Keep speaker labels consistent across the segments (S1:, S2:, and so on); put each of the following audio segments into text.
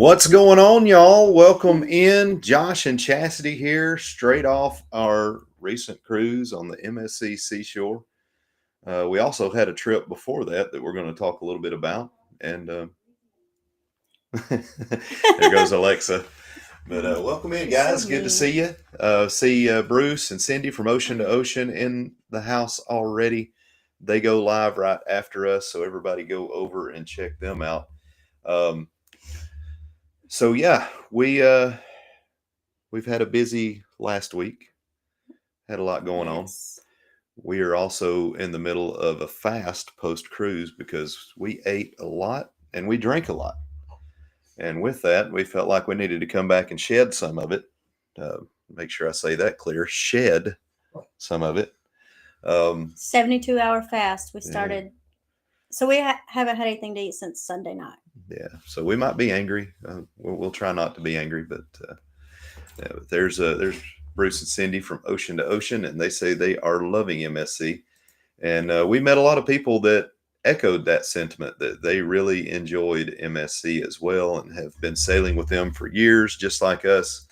S1: What's going on, y'all? Welcome in. Josh and Chasidy here, straight off our recent cruise on the MSC Seashore. We also had a trip before that we're going to talk a little bit about. And there goes Alexa. But welcome in, guys. Good to see you. See Bruce and Cindy from Ocean to Ocean in the house already. They go live right after us, so everybody go over and check them out. So yeah, we've had a busy last week. Had a lot going on. We are also in the middle of a fast post cruise because we ate a lot and we drank a lot. And with that, we felt like we needed to come back and shed some of it. Make sure I say that clear. Shed some of it.
S2: 72-hour fast. We started. Yeah. So we haven't had anything to eat since Sunday night.
S1: Yeah. So we might be angry. We'll try not to be angry, but there's Bruce and Cindy from Ocean to Ocean, and they say they are loving MSC. And we met a lot of people that echoed that sentiment, that they really enjoyed MSC as well and have been sailing with them for years, just like us.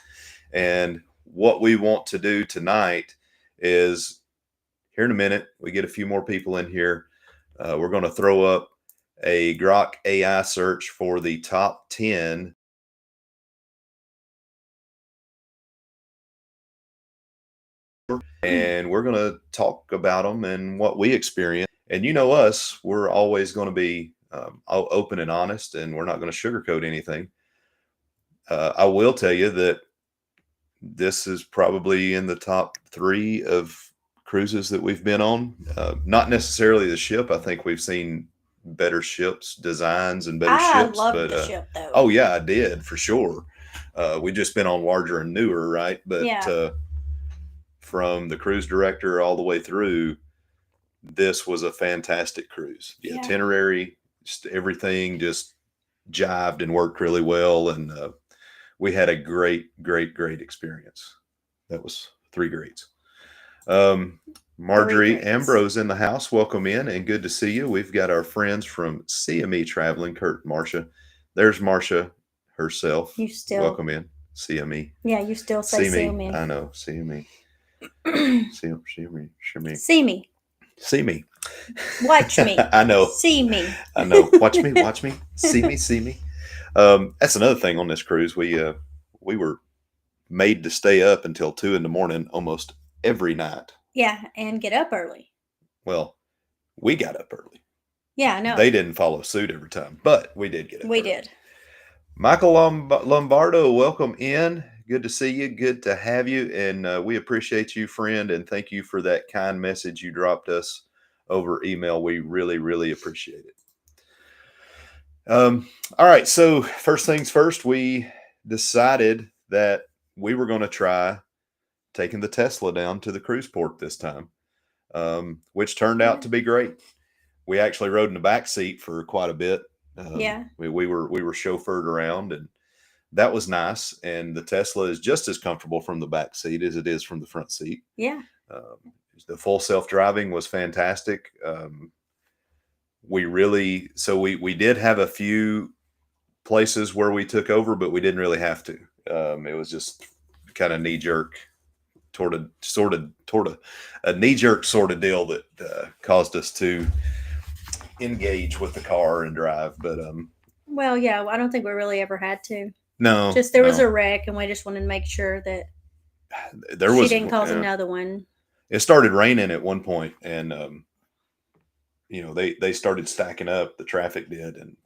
S1: And what we want to do tonight is, here in a minute, we get a few more people in here. We're going to throw up a Grok AI search for the top 10 and we're going to talk about them and what we experience. And you know us, we're always going to be open and honest, and we're not going to sugarcoat anything. I will tell you that this is probably in the top 3 of cruises that we've been on. Not necessarily the ship. I think we've seen better ships, designs, and better ships.
S2: I loved the ship, though.
S1: Oh, yeah, I did, for sure. We just been on larger and newer, right? But
S2: yeah.
S1: From the cruise director all the way through, this was a fantastic cruise. The itinerary, just everything just jived and worked really well. And we had a great experience. That was 3 greats. Marjorie Ambrose in the house. Welcome in and good to see you. We've got our friends from CME Traveling, Kurt and Marcia. There's Marcia herself.
S2: You still
S1: welcome in. CME.
S2: Yeah, you still say CME.
S1: I know, CME.
S2: See me.
S1: See me.
S2: Watch me.
S1: I know.
S2: See me.
S1: I know. Watch me. See me. That's another thing on this cruise. We were made to stay up until 2 a.m. almost every night.
S2: Yeah, and get up early.
S1: Well, we got up early.
S2: Yeah, I know.
S1: They didn't follow suit every time, but we did get up
S2: We
S1: early.
S2: did.
S1: Michael Lombardo, welcome in. Good to see you. Good to have you. And we appreciate you, friend. And thank you for that kind message you dropped us over email. We really appreciate it. All right. So first things first, we decided that we were going to try taking the Tesla down to the cruise port this time, which turned out to be great. We actually rode in the back seat for quite a bit. We were chauffeured around, and that was nice. And the Tesla is just as comfortable from the back seat as it is from the front seat.
S2: Yeah.
S1: The full self-driving was fantastic. We did have a few places where we took over, but we didn't really have to. It was just kind of knee-jerk, sort of a knee-jerk sort of deal that caused us to engage with the car and drive. But
S2: well, yeah, I don't think we really ever had to.
S1: No,
S2: just there was a wreck, and we just wanted to make sure that she didn't cause another one.
S1: It started raining at one point, and they started stacking up. The traffic did, and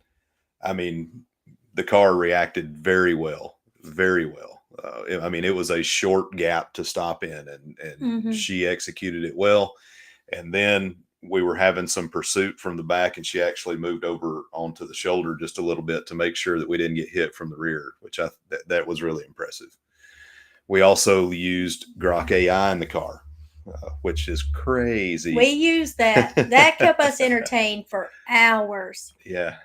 S1: I mean, the car reacted very well. It was a short gap to stop in, and she executed it well. And then we were having some pursuit from the back, and she actually moved over onto the shoulder just a little bit to make sure that we didn't get hit from the rear, which that was really impressive. We also used Grok AI in the car, which is crazy.
S2: We used that. That kept us entertained for hours.
S1: Yeah.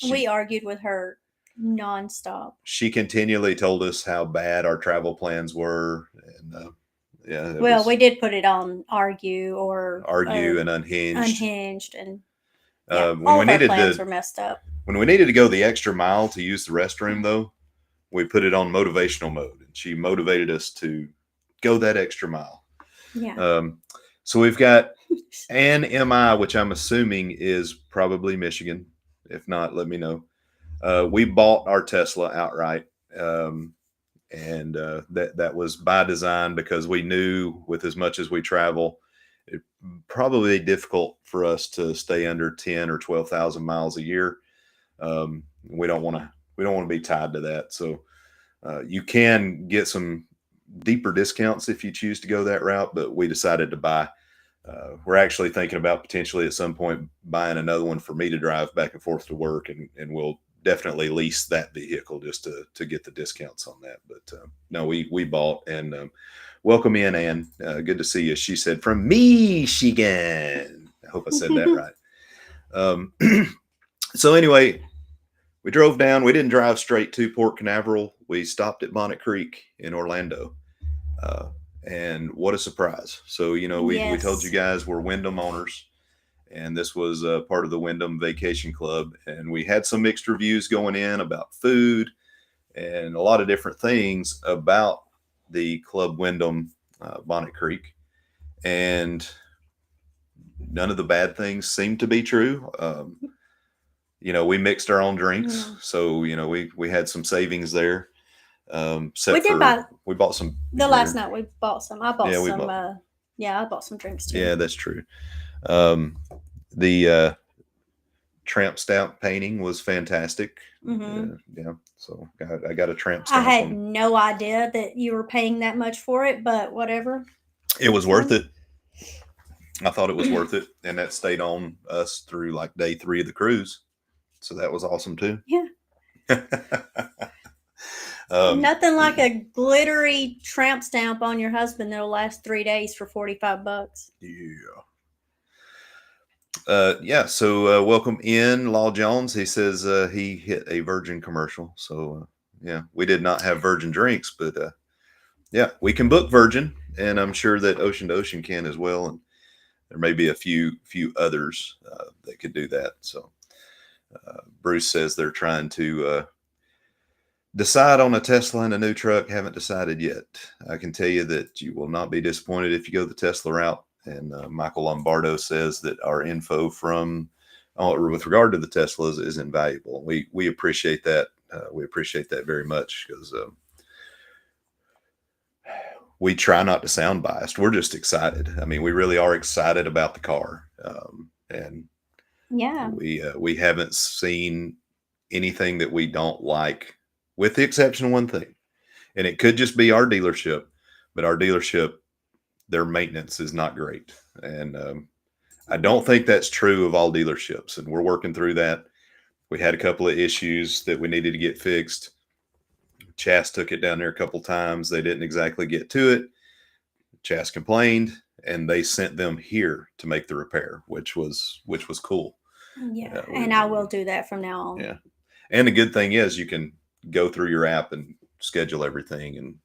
S2: We argued with her nonstop.
S1: She continually told us how bad our travel plans were, and
S2: we did put it on argue
S1: and unhinged,
S2: and Yeah,
S1: When
S2: all
S1: we
S2: of our
S1: needed
S2: plans
S1: to
S2: were messed up.
S1: go the extra mile to use the restroom, though, we put it on motivational mode, and she motivated us to go that extra mile.
S2: Yeah.
S1: So we've got Ann MI, which I'm assuming is probably Michigan. If not, let me know. We bought our Tesla outright, and that was by design because we knew with as much as we travel, it probably difficult for us to stay under 10 or 12,000 miles a year. We don't want to be tied to that. So you can get some deeper discounts if you choose to go that route, but we decided to buy. We're actually thinking about potentially at some point buying another one for me to drive back and forth to work, and we'll definitely lease that vehicle just to get the discounts on that. But no, we bought, and welcome in, Ann. Good to see you. She said from Michigan. I hope I said that right. Um, so anyway, we drove down. We didn't drive straight to Port Canaveral. We stopped at Bonnet Creek in Orlando. Uh, and what a surprise. So, we told you
S2: Yes.
S1: guys we're Wyndham owners, and this was part of the Wyndham Vacation Club. And we had some mixed reviews going in about food and a lot of different things about the Club Wyndham Bonnet Creek. And none of the bad things seemed to be true. We mixed our own drinks. So, we had some savings there.
S2: We
S1: Except
S2: did
S1: for
S2: buy
S1: we bought some
S2: the
S1: beer.
S2: last night. We bought some. I bought
S1: Yeah, we
S2: some.
S1: bought.
S2: Yeah, I bought some drinks too.
S1: Yeah, that's true. The tramp stamp painting was fantastic. Yeah, so I got a tramp
S2: I
S1: stamp.
S2: had no idea that you were paying that much for it, but whatever.
S1: It was worth it. I thought it was worth it, and that stayed on us through like day 3 of the cruise, so that was awesome too.
S2: Yeah. Nothing like a glittery tramp stamp on your husband that'll last 3 days for $45.
S1: Yeah. So welcome in, Law Jones. He says he hit a Virgin commercial. So yeah, we did not have Virgin drinks, but yeah, we can book Virgin, and I'm sure that Ocean to Ocean can as well, and there may be a few others that could do that. So Bruce says they're trying to decide on a Tesla and a new truck. Haven't decided yet. I can tell you that you will not be disappointed if you go the Tesla route. And Michael Lombardo says that our info from with regard to the Teslas is invaluable. We appreciate that. We appreciate that very much because we try not to sound biased. We're just excited. I mean, we really are excited about the car, and
S2: yeah,
S1: we haven't seen anything that we don't like, with the exception of one thing, and it could just be our dealership, but our dealership, their maintenance is not great. And I don't think that's true of all dealerships. And we're working through that. We had a couple of issues that we needed to get fixed. Chas took it down there a couple times. They didn't exactly get to it. Chas complained, and they sent them here to make the repair, which was cool.
S2: Yeah, and I will do that from now on.
S1: Yeah. And the good thing is you can go through your app and schedule everything, and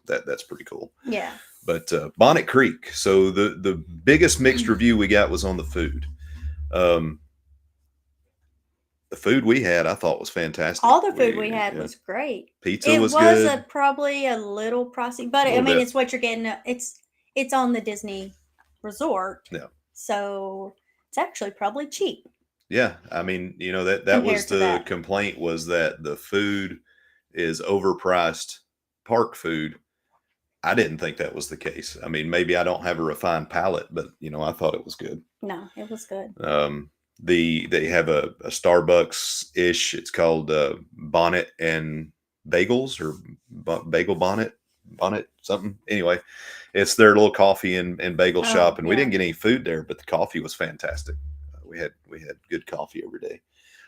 S1: that's pretty cool.
S2: Yeah.
S1: But Bonnet Creek. So the biggest mixed review we got was on the food. The food we had, I thought, was fantastic.
S2: All the food we had was great.
S1: Pizza was good.
S2: It was probably a little pricey, but I mean, it's what you're getting. It's on the Disney resort.
S1: Yeah.
S2: So it's actually probably cheap.
S1: Yeah, I mean, that was the complaint, was that the food is overpriced park food. I didn't think that was the case. I mean, maybe I don't have a refined palate, but I thought it was good.
S2: No, it was good.
S1: They have a Starbucks ish. It's called Bonnet and Bagels, or Bagel Bonnet something. Anyway, it's their little coffee and bagel shop, and we didn't get any food there, but the coffee was fantastic. We had good coffee every day.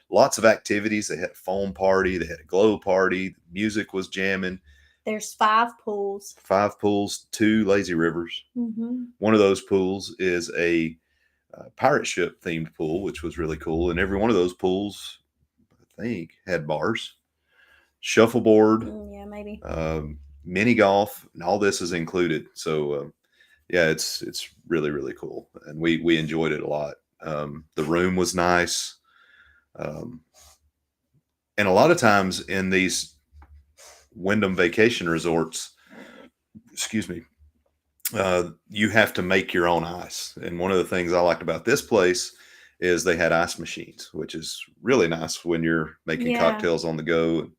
S1: Lots of activities. They had a foam party. They had a glow party. The music was jamming.
S2: There's 5 pools.
S1: 5 pools, 2 lazy rivers.
S2: Mm-hmm.
S1: One of those pools is a pirate ship themed pool, which was really cool. And every one of those pools, I think, had bars, shuffleboard,
S2: yeah, maybe,
S1: mini golf, and all this is included. So yeah, it's really, really cool, and we enjoyed it a lot. The room was nice. Um, and a lot of times in these Wyndham vacation resorts, excuse me, you have to make your own ice. And one of the things I liked about this place is they had ice machines, which is really nice when you're making
S2: Yeah.
S1: cocktails on the go.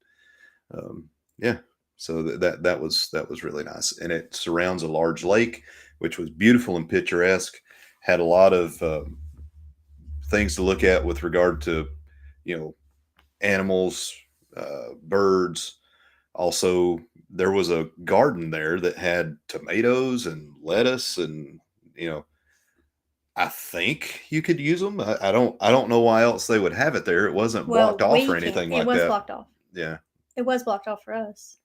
S1: Yeah, so that was really nice, and it surrounds a large lake, which was beautiful and picturesque. Had a lot of things to look at with regard to, you know, animals, birds. Also, there was a garden there that had tomatoes and lettuce, and you know, I think you could use them. I don't know why else they would have it there. It wasn't blocked
S2: Well,
S1: off or
S2: we can't.
S1: anything
S2: It
S1: like
S2: was
S1: that.
S2: blocked off.
S1: Yeah.
S2: It was blocked off for us.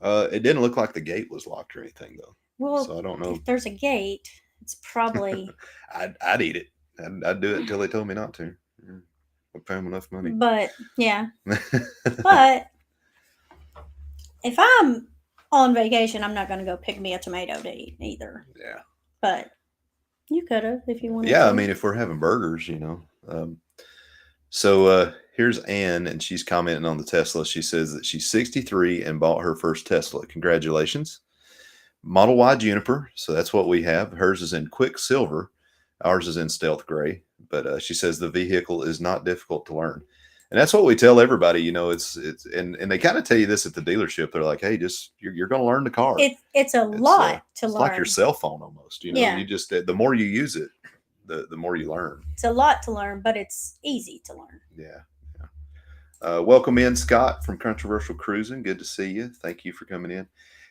S1: It didn't look like the gate was locked or anything though.
S2: Well,
S1: So I don't know.
S2: if there's a gate, it's probably.
S1: I'd eat it. I'd do it until they told me not to. Yeah. I'll pay them enough money.
S2: But yeah. But if I'm on vacation, I'm not going to go pick me a tomato to eat either.
S1: Yeah.
S2: But you could have if you wanted
S1: Yeah,
S2: to.
S1: I mean, if we're having burgers, So here's Ann, and she's commenting on the Tesla. She says that she's 63 and bought her first Tesla. Congratulations. Model Y Juniper. So that's what we have. Hers is in Quicksilver. Ours is in Stealth Gray. But she says the vehicle is not difficult to learn. And that's what we tell everybody, it's and they kind of tell you this at the dealership. They're like, hey, just you're going to learn the car.
S2: It's a lot to
S1: it's
S2: learn.
S1: like your cell phone almost.
S2: Yeah.
S1: You just the more you use it, the more you learn.
S2: It's a lot to learn, but it's easy to learn.
S1: Yeah. Welcome in, Scott from Controversial Cruising. Good to see you. Thank you for coming in.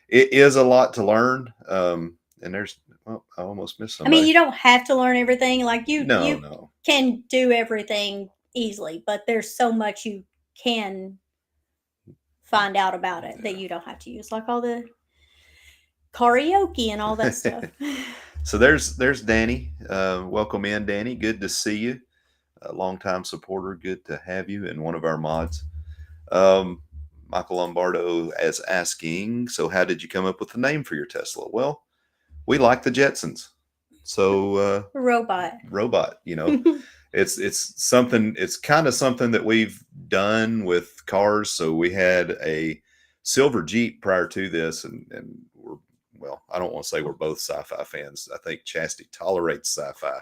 S1: It is a lot to learn. And there's, I almost missed somebody.
S2: I mean, you don't have to learn everything. Like you
S1: No.
S2: can do everything easily, but there's so much you can find out about it that you don't have to use, like all the karaoke and all that stuff.
S1: So there's Danny. Welcome in, Danny. Good to see you. A longtime supporter. Good to have you, and one of our mods. Michael Lombardo is asking, so how did you come up with the name for your Tesla? Well, we like the Jetsons. So
S2: robot.
S1: It's something, it's kind of something that we've done with cars. So we had a silver Jeep prior to this, and I don't want to say we're both sci-fi fans. I think Chastity tolerates sci-fi.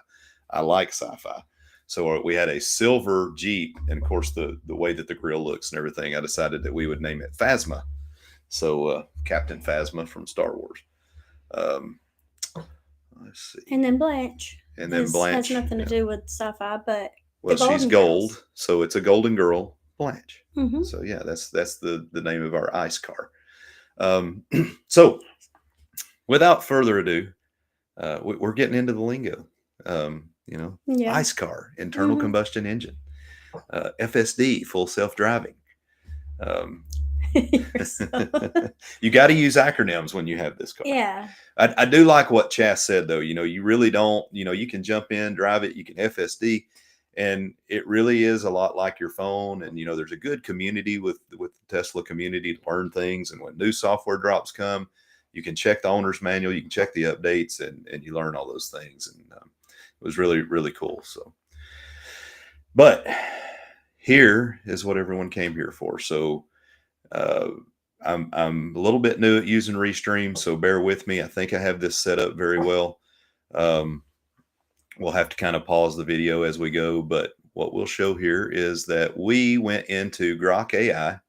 S1: I like sci-fi. So we had a silver Jeep, and of course the way that the grill looks and everything, I decided that we would name it Phasma. So Captain Phasma from Star Wars. Let's see.
S2: And then Blanche.
S1: And then Blanche
S2: has nothing to do with sci-fi, but
S1: she's gold,
S2: girls.
S1: So it's a golden girl, Blanche.
S2: Mm-hmm.
S1: So yeah, that's the name of our ice car. So without further ado, we're getting into the lingo. Ice car, internal combustion engine, FSD, full self-driving. You got to use acronyms when you have this car.
S2: Yeah.
S1: I do like what Chas said though. You really don't, you can jump in, drive it, you can FSD, and it really is a lot like your phone. And, there's a good community with the Tesla community to learn things. And when new software drops come, you can check the owner's manual, you can check the updates, and you learn all those things. And it was really, really cool. So, but here is what everyone came here for. So I'm a little bit new at using Restream, so bear with me. I think I have this set up very well. We'll have to kind of pause the video as we go, but what we'll show here is that we went into Grok AI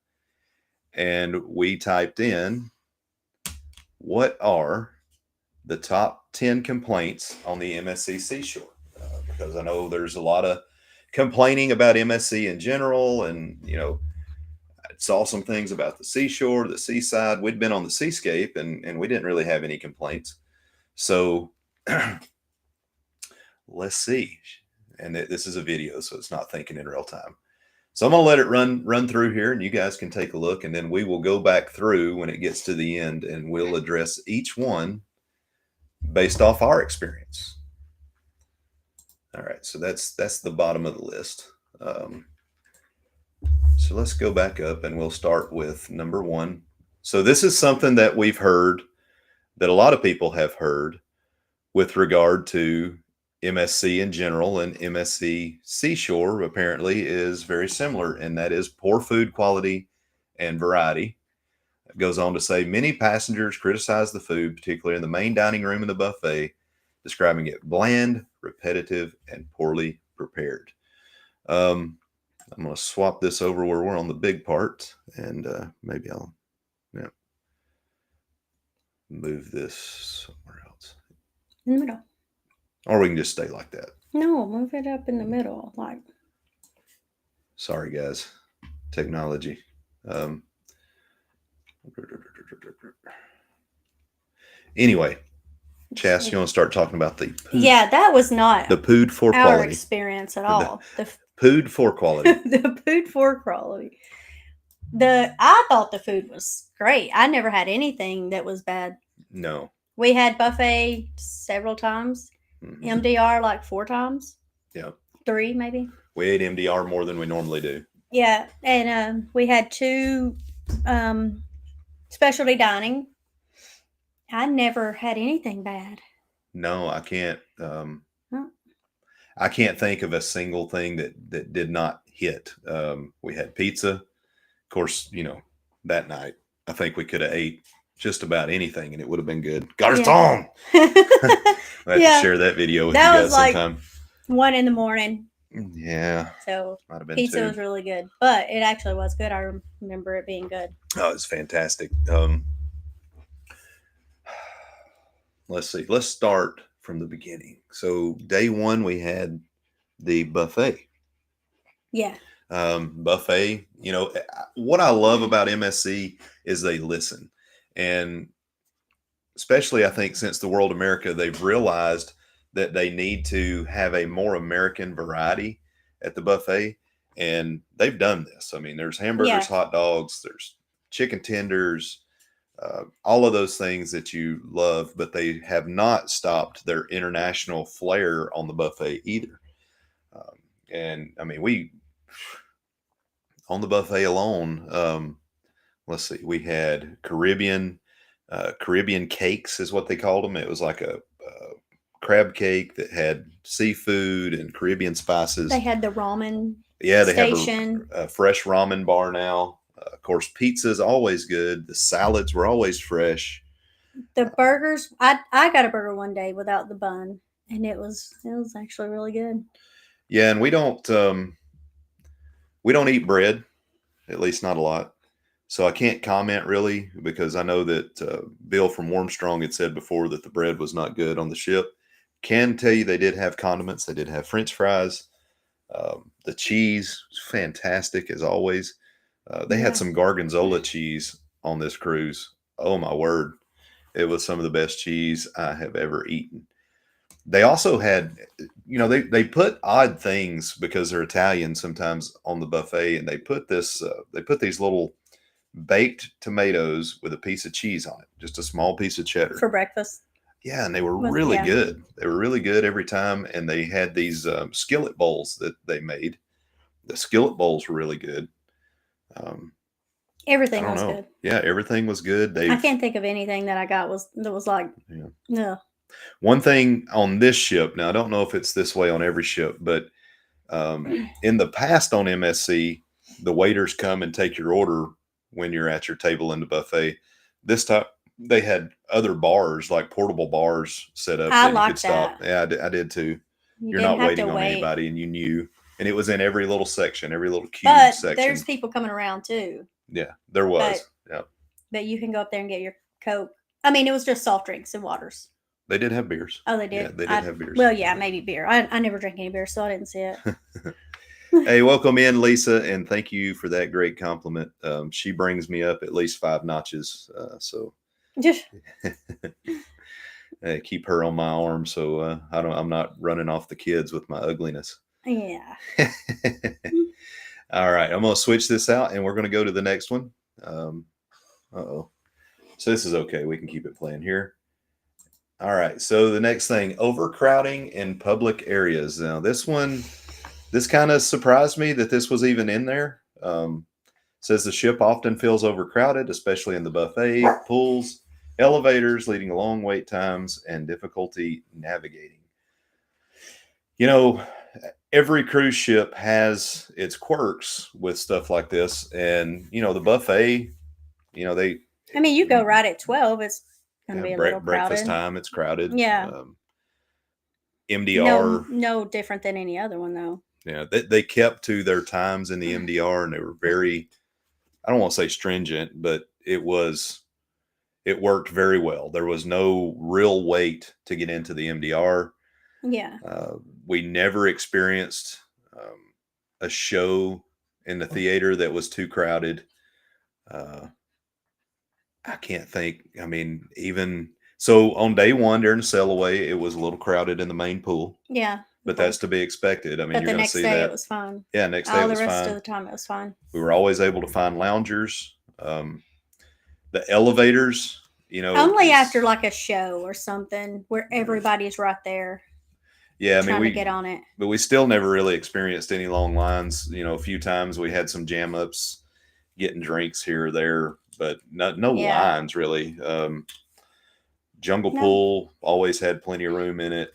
S1: and we typed in, what are the top 10 complaints on the MSC seashore? Because I know there's a lot of complaining about MSC in general, and I saw some things about the seashore, the seaside. We'd been on the seascape, and we didn't really have any complaints. So let's see. And this is a video, so it's not thinking in real time. So I'm gonna let it run through here, and you guys can take a look, and then we will go back through when it gets to the end, and we'll address each one based off our experience. All right, so that's the bottom of the list. So let's go back up, and we'll start with number 1. So this is something that we've heard, that a lot of people have heard, with regard to MSC in general and MSC Seashore apparently is very similar, and that is poor food quality and variety. It goes on to say many passengers criticize the food, particularly in the main dining room and the buffet, describing it bland, repetitive, and poorly prepared. I'm going to swap this over where we're on the big part, and maybe I'll move this somewhere else.
S2: In the middle.
S1: Or we can just stay like that.
S2: No, move it up in the middle. Like,
S1: sorry, guys. Technology. Anyway, Chas, you want to start talking about the food?
S2: Yeah, that was not
S1: the food for
S2: our
S1: quality
S2: experience at all.
S1: The food for quality.
S2: The food for quality. I thought the food was great. I never had anything that was bad.
S1: No.
S2: We had buffet several times. Mm-hmm. MDR like 4 times.
S1: Yeah.
S2: 3 maybe.
S1: We ate MDR more than we normally do.
S2: Yeah, and we had 2 specialty dining. I never had anything bad.
S1: No, I can't. I can't think of a single thing that did not hit. We had pizza, of course. That night I think we could have ate just about anything and it would have been good. Garçon. Yeah. I have to share that video with you guys sometime.
S2: 1 a.m.
S1: Yeah.
S2: So
S1: might have been
S2: pizza
S1: 2.
S2: was really good, but it actually was good. I remember it being good.
S1: Oh, it's fantastic. Let's see. Let's start from the beginning. So day 1, we had the buffet.
S2: Yeah.
S1: Buffet. What I love about MSC is they listen, and especially I think since the World America, they've realized that they need to have a more American variety at the buffet, and they've done this. I mean, there's hamburgers, hot dogs, there's chicken tenders. All of those things that you love, but they have not stopped their international flair on the buffet either. And I mean, we on the buffet alone, let's see, we had Caribbean cakes is what they called them. It was like a crab cake that had seafood and Caribbean spices.
S2: They had the ramen.
S1: Yeah, they
S2: station.
S1: have a fresh ramen bar now. Of course, pizza is always good. The salads were always fresh.
S2: The burgers, I got a burger one day without the bun, and it was actually really good.
S1: Yeah, and we don't eat bread, at least not a lot. So I can't comment really because I know that Bill from Warmstrong had said before that the bread was not good on the ship. Can tell you they did have condiments. They did have French fries. The cheese was fantastic as always. They had some Gorgonzola cheese on this cruise. Oh my word. It was some of the best cheese I have ever eaten. They also had, they put odd things because they're Italian sometimes on the buffet, and they put these little baked tomatoes with a piece of cheese on it, just a small piece of cheddar
S2: for breakfast.
S1: Yeah, and they were really good. They were really good every time, and they had these skillet bowls that they made. The skillet bowls were really good.
S2: Everything was good.
S1: Yeah, everything was good.
S2: I can't think of anything that I got that was like, no.
S1: One thing on this ship, now I don't know if it's this way on every ship, but in the past on MSC, the waiters come and take your order when you're at your table in the buffet. This time they had other bars, like portable bars set up.
S2: I liked that.
S1: Yeah, I did too. You're not waiting on anybody, and you knew. And it was in every little section, every little cube section.
S2: But there's people coming around too.
S1: Yeah, there was.
S2: But you can go up there and get your Coke. I mean, it was just soft drinks and waters.
S1: They did have beers.
S2: Oh, they did?
S1: Yeah, they did have beers.
S2: Well, yeah, maybe beer. I never drank any beer, so I didn't see it.
S1: Hey, welcome in, Lisa, and thank you for that great compliment. She brings me up at least 5 notches. So
S2: just
S1: keep her on my arm so I'm not running off the kids with my ugliness.
S2: Yeah.
S1: All right, I'm going to switch this out, and we're going to go to the next one. Uh-oh. So this is okay. We can keep it playing here. All right, so the next thing, overcrowding in public areas. Now, this kind of surprised me that this was even in there. Says the ship often feels overcrowded, especially in the buffet, pools, elevators, leading to long wait times and difficulty navigating. You know, every cruise ship has its quirks with stuff like this, and the buffet. They
S2: I mean, you go right at 12, it's going to be a little
S1: breakfast
S2: crowded.
S1: time. It's crowded.
S2: Yeah. No,
S1: MDR.
S2: no different than any other one though.
S1: Yeah, they kept to their times in the MDR, and they were very. I don't want to say stringent, but it worked very well. There was no real wait to get into the MDR.
S2: Yeah.
S1: We never experienced a show in the theater that was too crowded. I can't think. I mean, even so, on day one during the sail away, it was a little crowded in the main pool,
S2: Yeah.
S1: but that's to be expected. I mean,
S2: But
S1: you're
S2: the
S1: going to
S2: next
S1: see
S2: day
S1: that.
S2: it was fine.
S1: Yeah, next day
S2: All
S1: it
S2: the
S1: was
S2: rest
S1: fine.
S2: of the time it was fine.
S1: We were always able to find loungers. The elevators,
S2: Only after like a show or something where everybody's right there.
S1: Yeah, I mean,
S2: trying to get on it.
S1: But we still never really experienced any long lines. A few times we had some jam ups, getting drinks here or there, but no lines really. Jungle Pool always had plenty of room in it.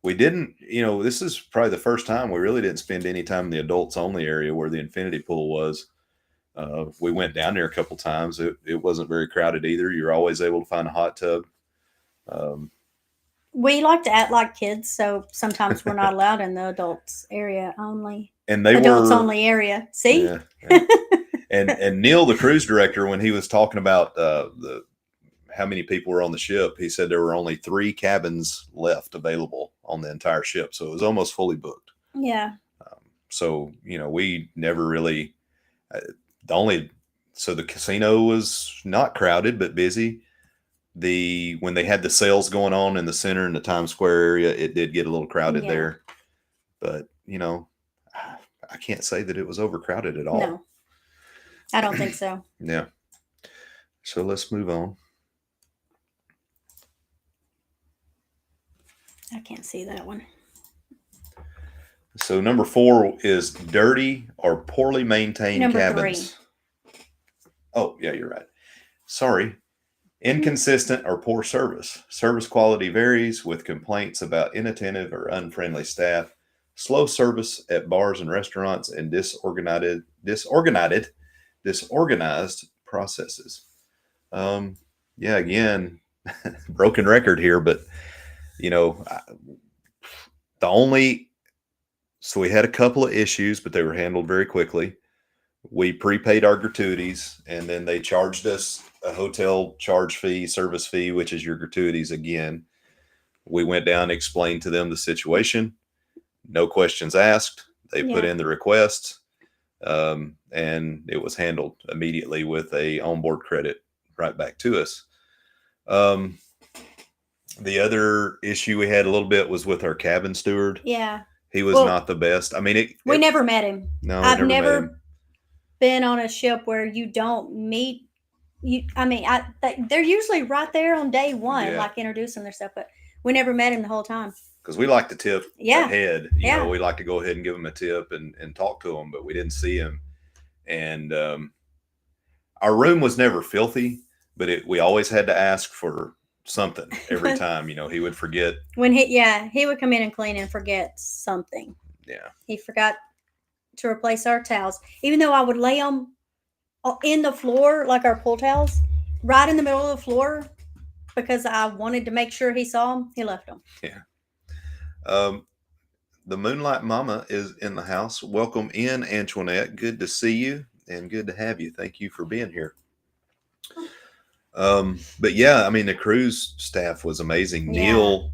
S1: We didn't, this is probably the first time we really didn't spend any time in the adults only area where the infinity pool was. We went down there a couple times. It wasn't very crowded either. You're always able to find a hot tub.
S2: We like to act like kids, so sometimes we're not allowed in the adults area only.
S1: And they
S2: adults only area. See?
S1: Yeah. And Neil, the cruise director, when he was talking about how many people were on the ship, he said there were only 3 cabins left available on the entire ship, so it was almost fully booked.
S2: Yeah.
S1: So we never really the casino was not crowded but busy. When they had the sales going on in the center in the Times Square area, it did get a little crowded there, but I can't say that it was overcrowded at all.
S2: No, I don't think so.
S1: Yeah. So let's move on.
S2: I can't see that one.
S1: So number 4 is dirty or poorly maintained
S2: Number
S1: cabins.
S2: 3.
S1: Oh, yeah, you're right. Sorry. Inconsistent or poor service. Service quality varies with complaints about inattentive or unfriendly staff, slow service at bars and restaurants, and disorganized processes. Yeah, again, broken record here, but so we had a couple of issues, but they were handled very quickly. We prepaid our gratuities, and then they charged us a hotel charge fee, service fee, which is your gratuities again. We went down and explained to them the situation. No questions asked. They put in the request, and it was handled immediately with a onboard credit right back to us. The other issue we had a little bit was with our cabin steward.
S2: Yeah.
S1: He was not the best. I mean,
S2: we never met him.
S1: No,
S2: I've never been on a ship where you don't meet you. I mean, they're usually right there on day one, like introducing themselves, but we never met him the whole time.
S1: Because we like to tip ahead. We like to go ahead and give him a tip and talk to him, but we didn't see him. And our room was never filthy, but we always had to ask for something every time. He would forget.
S2: When he would come in and clean and forget something.
S1: Yeah.
S2: He forgot to replace our towels, even though I would lay them in the floor, like our pool towels, right in the middle of the floor, because I wanted to make sure he saw them. He left them.
S1: Yeah. The Moonlight Mama is in the house. Welcome in, Antoinette. Good to see you and good to have you. Thank you for being here. But yeah, I mean, the cruise staff was amazing. Yeah. Neil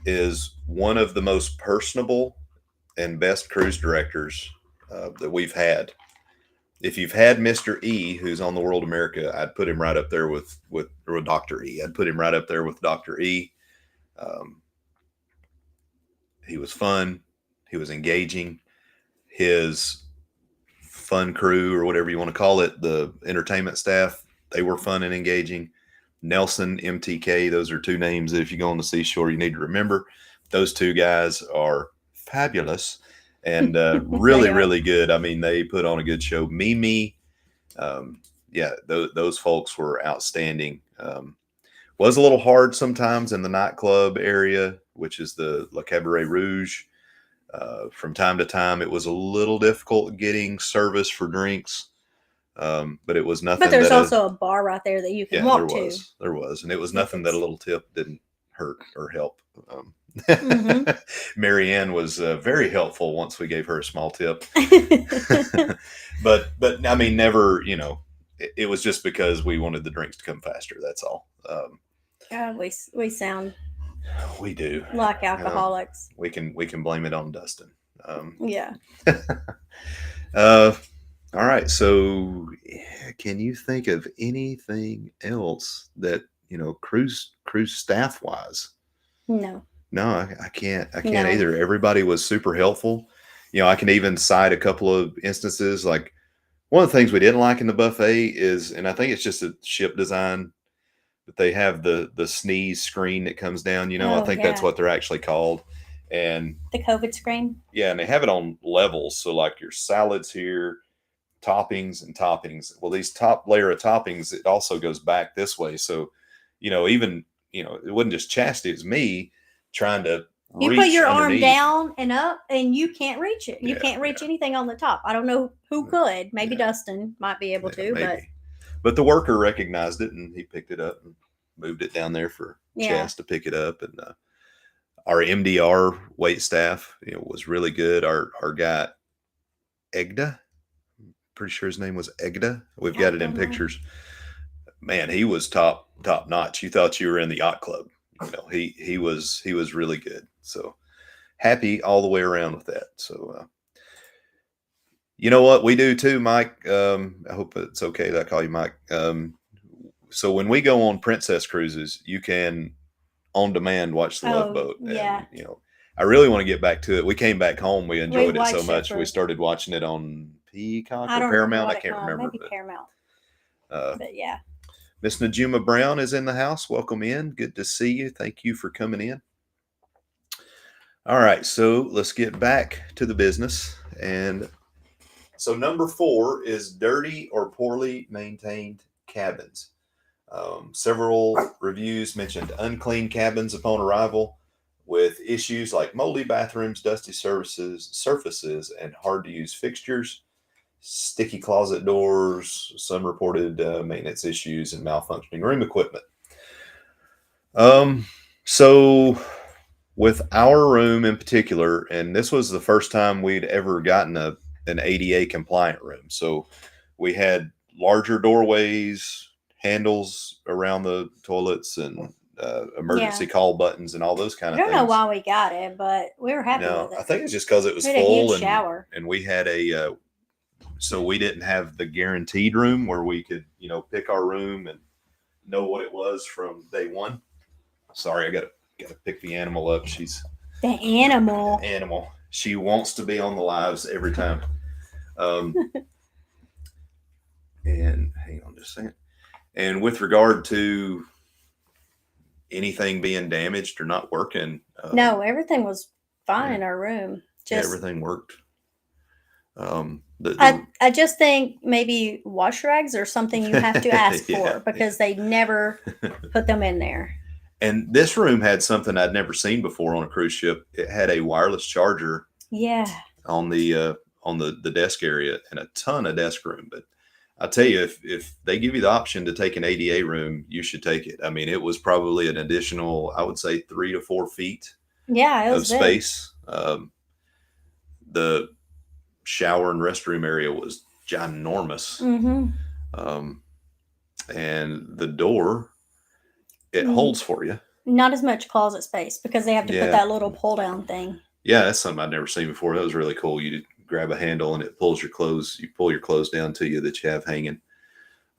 S1: is one of the most personable and best cruise directors that we've had. If you've had Mr. E, who's on the World America, I'd put him right up there with Dr. E. I'd put him right up there with Dr. E. He was fun. He was engaging. His fun crew, or whatever you want to call it, the entertainment staff, they were fun and engaging. Nelson, MTK, those are 2 names that if you go on the seashore, you need to remember. Those 2 guys are fabulous and really, really good. I mean, they put on a good show. Mimi, those folks were outstanding. Was a little hard sometimes in the nightclub area. which is the Le Cabaret Rouge. From time to time, it was a little difficult getting service for drinks, but it was
S2: But
S1: nothing
S2: there's
S1: that a
S2: also a bar right there that you can
S1: yeah, there
S2: walk to
S1: was, there was, and it was
S2: if
S1: nothing that a
S2: it's.
S1: little tip didn't hurt or help.
S2: Mm-hmm.
S1: Marianne was very helpful once we gave her a small tip, but I mean, never, it was just because we wanted the drinks to come faster. That's all.
S2: God, we sound
S1: We do.
S2: like
S1: Uh,
S2: alcoholics.
S1: we can blame it on Dustin. Um,
S2: Yeah.
S1: uh, all right. So, can you think of anything else that cruise staff wise?
S2: No.
S1: No, I can't. I can't
S2: No.
S1: either. Everybody was super helpful. I can even cite a couple of instances. Like one of the things we didn't like in the buffet is, and I think it's just a ship design, but they have the sneeze screen that comes down. I
S2: Oh
S1: think that's
S2: yeah.
S1: what they're actually called. And
S2: The COVID screen.
S1: yeah, and they have it on levels. So like your salads here, toppings and toppings. Well, these top layer of toppings, it also goes back this way. So, even it wasn't just Chastity, it was me trying to
S2: You put
S1: reach
S2: your arm
S1: underneath.
S2: down and up, and you can't reach it. You
S1: Yeah,
S2: can't reach
S1: yeah,
S2: anything on the top. I don't know who could. Maybe
S1: yeah,
S2: Dustin might be able
S1: yeah,
S2: to, but
S1: maybe. But the worker recognized it and he picked it up and moved it down there for
S2: yeah.
S1: Chast to pick it up. And our MDR wait staff, was really good. Our guy Egda, pretty sure his name was Egda. We've
S2: I
S1: got it in
S2: don't know.
S1: pictures. Man, he was top notch. You thought you were in the yacht club. He was really good. So happy all the way around with that. So you know what we do too, Mike. I hope it's okay that I call you Mike. So when we go on Princess cruises, you can on demand watch the Love
S2: Oh
S1: Boat,
S2: yeah.
S1: and I really want to get back to it. We came back home, we
S2: We
S1: enjoyed it so
S2: watched it
S1: much, we
S2: for.
S1: started watching it on Peacock
S2: I
S1: or
S2: don't remember
S1: Paramount. I
S2: what it
S1: can't
S2: called.
S1: remember,
S2: Maybe Paramount.
S1: but
S2: But yeah.
S1: Miss Najuma Brown is in the house. Welcome in. Good to see you. Thank you for coming in. All right, so let's get back to the business. And so number 4 is dirty or poorly maintained cabins. Several reviews mentioned unclean cabins upon arrival, with issues like moldy bathrooms, dusty surfaces, and hard to use fixtures, sticky closet doors. Some reported maintenance issues and malfunctioning room equipment. Um, so with our room in particular, and this was the first time we'd ever gotten an ADA compliant room. So we had larger doorways, handles around the toilets, and emergency
S2: Yeah.
S1: call buttons and all those kind
S2: I
S1: of
S2: don't know
S1: things.
S2: why we got it, but we were happy
S1: No,
S2: with
S1: I
S2: it.
S1: think it's just because it was
S2: We had a huge
S1: full, and
S2: shower.
S1: we had so we didn't have the guaranteed room where we could pick our room and know what it was from day one. Sorry, I gotta pick the animal up. She's
S2: The animal.
S1: animal. She wants to be on the lives every time. Um, and hang on just a second. And with regard to anything being damaged or not working,
S2: No, everything was fine
S1: yeah,
S2: in our room.
S1: yeah,
S2: Just
S1: everything worked.
S2: I just think maybe wash rags or something you have to ask
S1: yeah,
S2: for because they never
S1: yeah.
S2: put them in there.
S1: And this room had something I'd never seen before on a cruise ship. It had a wireless charger
S2: Yeah.
S1: on the desk area and a ton of desk room. But I tell you, if they give you the option to take an ADA room, you should take it. I mean, it was probably an additional, I would say, 3 to 4 feet
S2: Yeah, it was
S1: of
S2: big.
S1: space. The shower and restroom area was ginormous,
S2: Mm-hmm.
S1: um, and the door, it
S2: Mm,
S1: holds for you.
S2: not as much closet space because they have to put
S1: Yeah,
S2: that little pull down thing.
S1: yeah, that's something I'd never seen before. That was really cool. You grab a handle and it pulls your clothes. You pull your clothes down to you that you have hanging.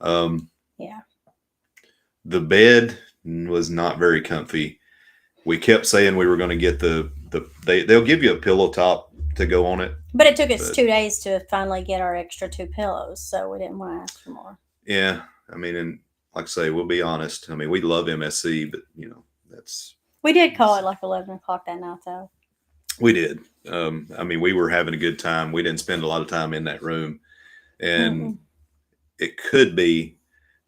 S1: Um,
S2: Yeah.
S1: the bed was not very comfy. We kept saying we were going to get they'll give you a pillow top to go on it,
S2: But it took us
S1: but
S2: 2 days to finally get our extra 2 pillows, so we didn't want to ask for more.
S1: yeah, I mean, and like I say, we'll be honest. I mean, we love MSC, but that's
S2: We did call it like 11 o'clock that night, though.
S1: we did. I mean, we were having a good time. We didn't spend a lot of time in that room, and
S2: Mm-mm.
S1: it could be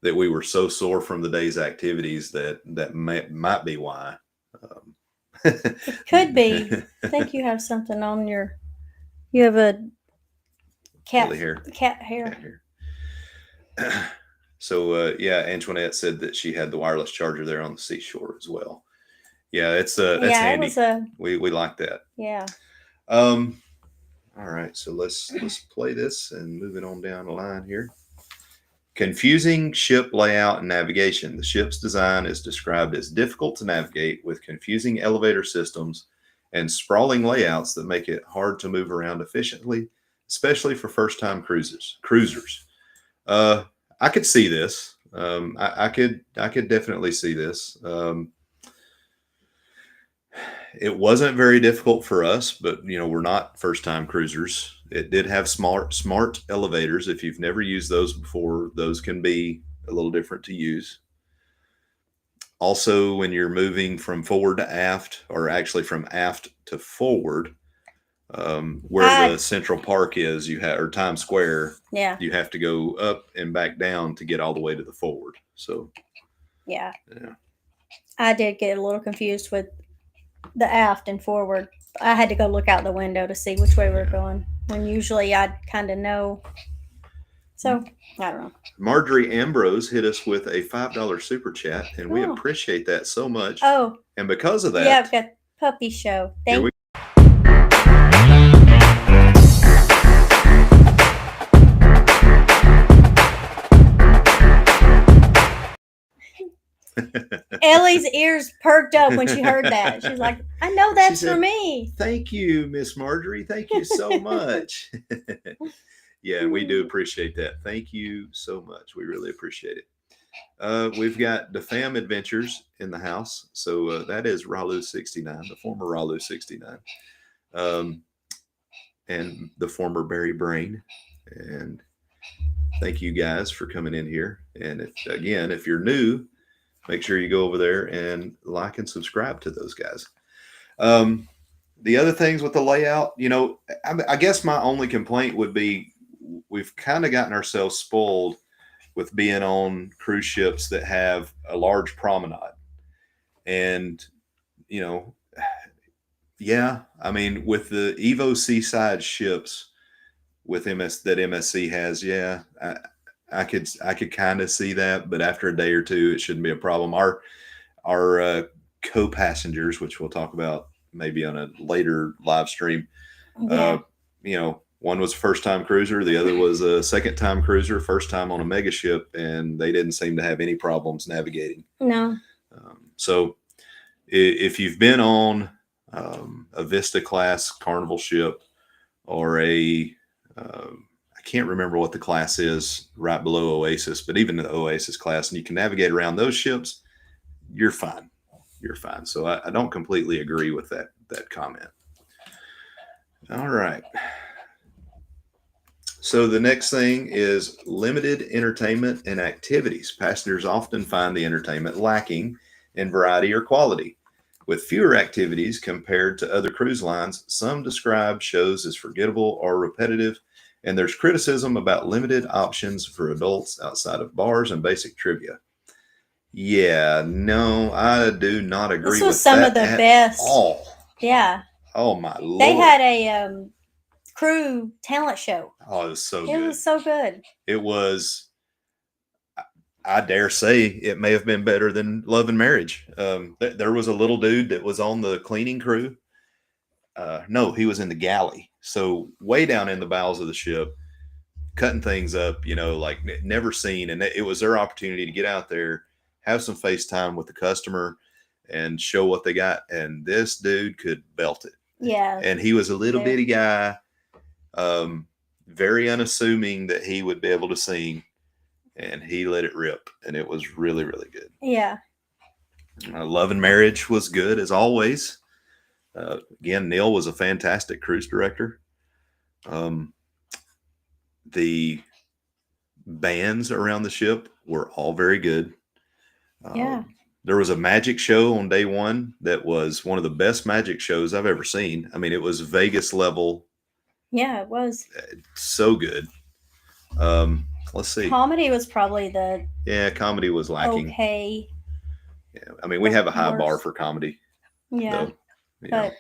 S1: that we were so sore from the day's activities that might be why. Um,
S2: It could be. I think you have something on your. You have a cat
S1: Curly hair.
S2: Cat hair.
S1: Cat hair. So yeah, Antoinette said that she had the wireless charger there on the seashore as well. Yeah, it's that's
S2: Yeah,
S1: handy.
S2: it was a.
S1: We like that.
S2: Yeah.
S1: Um, all right, so let's play this and moving on down the line here. Confusing ship layout and navigation. The ship's design is described as difficult to navigate with confusing elevator systems and sprawling layouts that make it hard to move around efficiently, especially for first-time cruisers. Uh, I could see this. I could definitely see this. It wasn't very difficult for us, but we're not first-time cruisers. It did have smart elevators. If you've never used those before, those can be a little different to use. Also, when you're moving from forward to aft, or actually from aft to forward, where the Central Park is, or Times Square,
S2: Yeah.
S1: you have to go up and back down to get all the way to the forward. So
S2: Yeah. I did get a little confused with the aft and forward. I had to go look out the window to see which way we were going. When usually I'd kind of know. So I don't know.
S1: Marjorie Ambrose hit us with a $5 super chat, and we appreciate that so much.
S2: Oh.
S1: And because of that,
S2: yeah, I've got Puppy Show. Thank you. Ellie's ears perked up when she heard that. She's like, I know that's for me.
S1: Thank you, Miss Marjorie. Thank you so much. Yeah, we do appreciate that. Thank you so much. We really appreciate it. We've got the Fam Adventures in the house. So that is Ralu69, the former Ralu69, and the former Barry Brain. And thank you guys for coming in here. And if you're new, make sure you go over there and like and subscribe to those guys. The other things with the layout, I guess my only complaint would be we've kind of gotten ourselves spoiled with being on cruise ships that have a large promenade. And, yeah, I mean, with the Evo Seaside ships with that MSC has, yeah, I could kind of see that, but after a day or two, it shouldn't be a problem. Our co-passengers, which we'll talk about maybe on a later live stream, one was a first-time cruiser, the other was a second-time cruiser, first time on a mega ship, and they didn't seem to have any problems navigating.
S2: No.
S1: So if you've been on a Vista class Carnival ship or I can't remember what the class is right below Oasis, but even the Oasis class, and you can navigate around those ships, you're fine. You're fine. So I don't completely agree with that comment. All right. So the next thing is limited entertainment and activities. Passengers often find the entertainment lacking in variety or quality. With fewer activities compared to other cruise lines, some describe shows as forgettable or repetitive, and there's criticism about limited options for adults outside of bars and basic trivia. Yeah, no, I do not agree with that. This was
S2: some of the best.
S1: All.
S2: Yeah.
S1: Oh my Lord.
S2: They had a crew talent show.
S1: Oh, it was so good.
S2: It was so good.
S1: It was, I dare say, it may have been better than Love and Marriage. There was a little dude that was on the cleaning crew. No, he was in the galley. So way down in the bowels of the ship, cutting things up, like never seen. And it was their opportunity to get out there, have some FaceTime with the customer and show what they got. And this dude could belt it.
S2: Yeah.
S1: And he was a little bitty guy, very unassuming that he would be able to sing. And he let it rip. And it was really, really good.
S2: Yeah.
S1: Love and Marriage was good as always. Again, Neil was a fantastic cruise director. The bands around the ship were all very good.
S2: Yeah.
S1: There was a magic show on day one that was one of the best magic shows I've ever seen. I mean, it was Vegas level.
S2: Yeah, it was.
S1: So good. Let's see.
S2: Comedy was probably
S1: comedy was lacking.
S2: Okay.
S1: Yeah, I mean, we have a high bar for comedy.
S2: Yeah.
S1: You know.
S2: But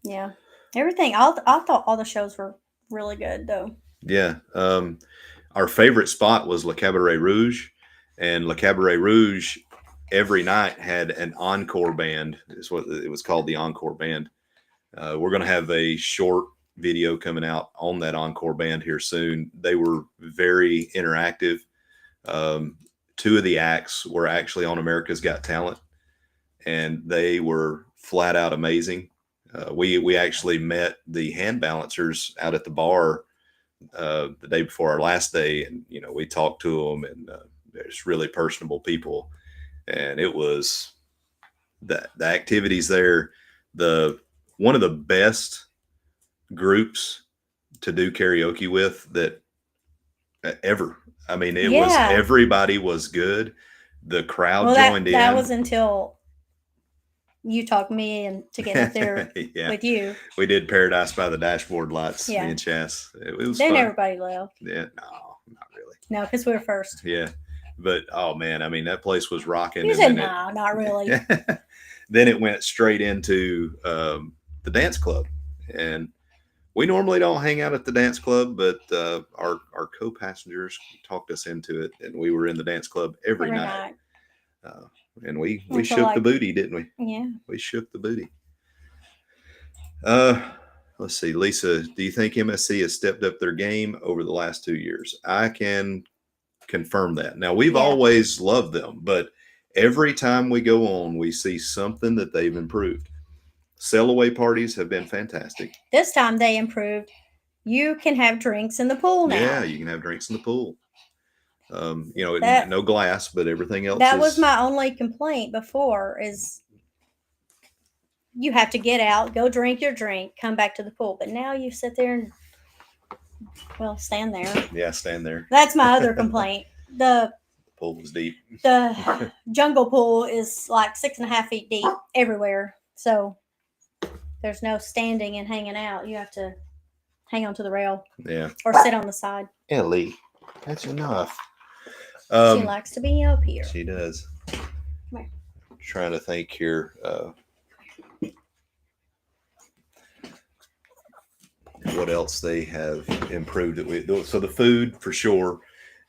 S2: yeah, everything. I thought all the shows were really good though.
S1: Yeah. Our favorite spot was Le Cabaret Rouge, and Le Cabaret Rouge every night had an encore band. Is what it was called, the encore band. We're going to have a short video coming out on that encore band here soon. They were very interactive. Um, Two of the acts were actually on America's Got Talent, and they were flat out amazing. We actually met the hand balancers out at the bar the day before our last day, and we talked to them, and there's really personable people, and it was the activities there. The One of the best groups to do karaoke with that ever. I mean, it was
S2: Yeah.
S1: everybody was good. The crowd
S2: Well,
S1: joined
S2: that
S1: in.
S2: was until you talked me and to get up there
S1: Yeah,
S2: with you.
S1: we did Paradise by the Dashboard Lights.
S2: Yeah.
S1: Me and Chas. It was
S2: Then
S1: fun.
S2: everybody left.
S1: Yeah, no, not really.
S2: No, because we were first.
S1: Yeah, but oh man, I mean that place was rocking.
S2: You said no, not really.
S1: Then it went straight into the dance club, and we normally don't hang out at the dance club, but our co-passengers talked us into it, and we were in the dance club every night. And we shook the booty, didn't we?
S2: Yeah,
S1: we shook the booty. Let's see, Lisa, do you think MSC has stepped up their game over the last 2 years? I can confirm that. Now, we've always loved them, but every time we go on, we see something that they've improved. Sail away parties have been fantastic.
S2: This time they improved. You can have drinks in the pool now.
S1: Yeah, you can have drinks in the pool. No glass, but everything else.
S2: That was my only complaint before, is you have to get out, go drink your drink, come back to the pool. But now you sit there and, stand there.
S1: Yeah, stand there.
S2: That's my other complaint. The
S1: pool was deep.
S2: The jungle pool is like 6.5 feet deep everywhere. So there's no standing and hanging out. You have to hang onto the rail.
S1: Yeah.
S2: Or sit on the side.
S1: Ellie, that's enough.
S2: She likes to be up here.
S1: She does.
S2: Come here.
S1: I'm trying to think here. What else they have improved so the food for sure.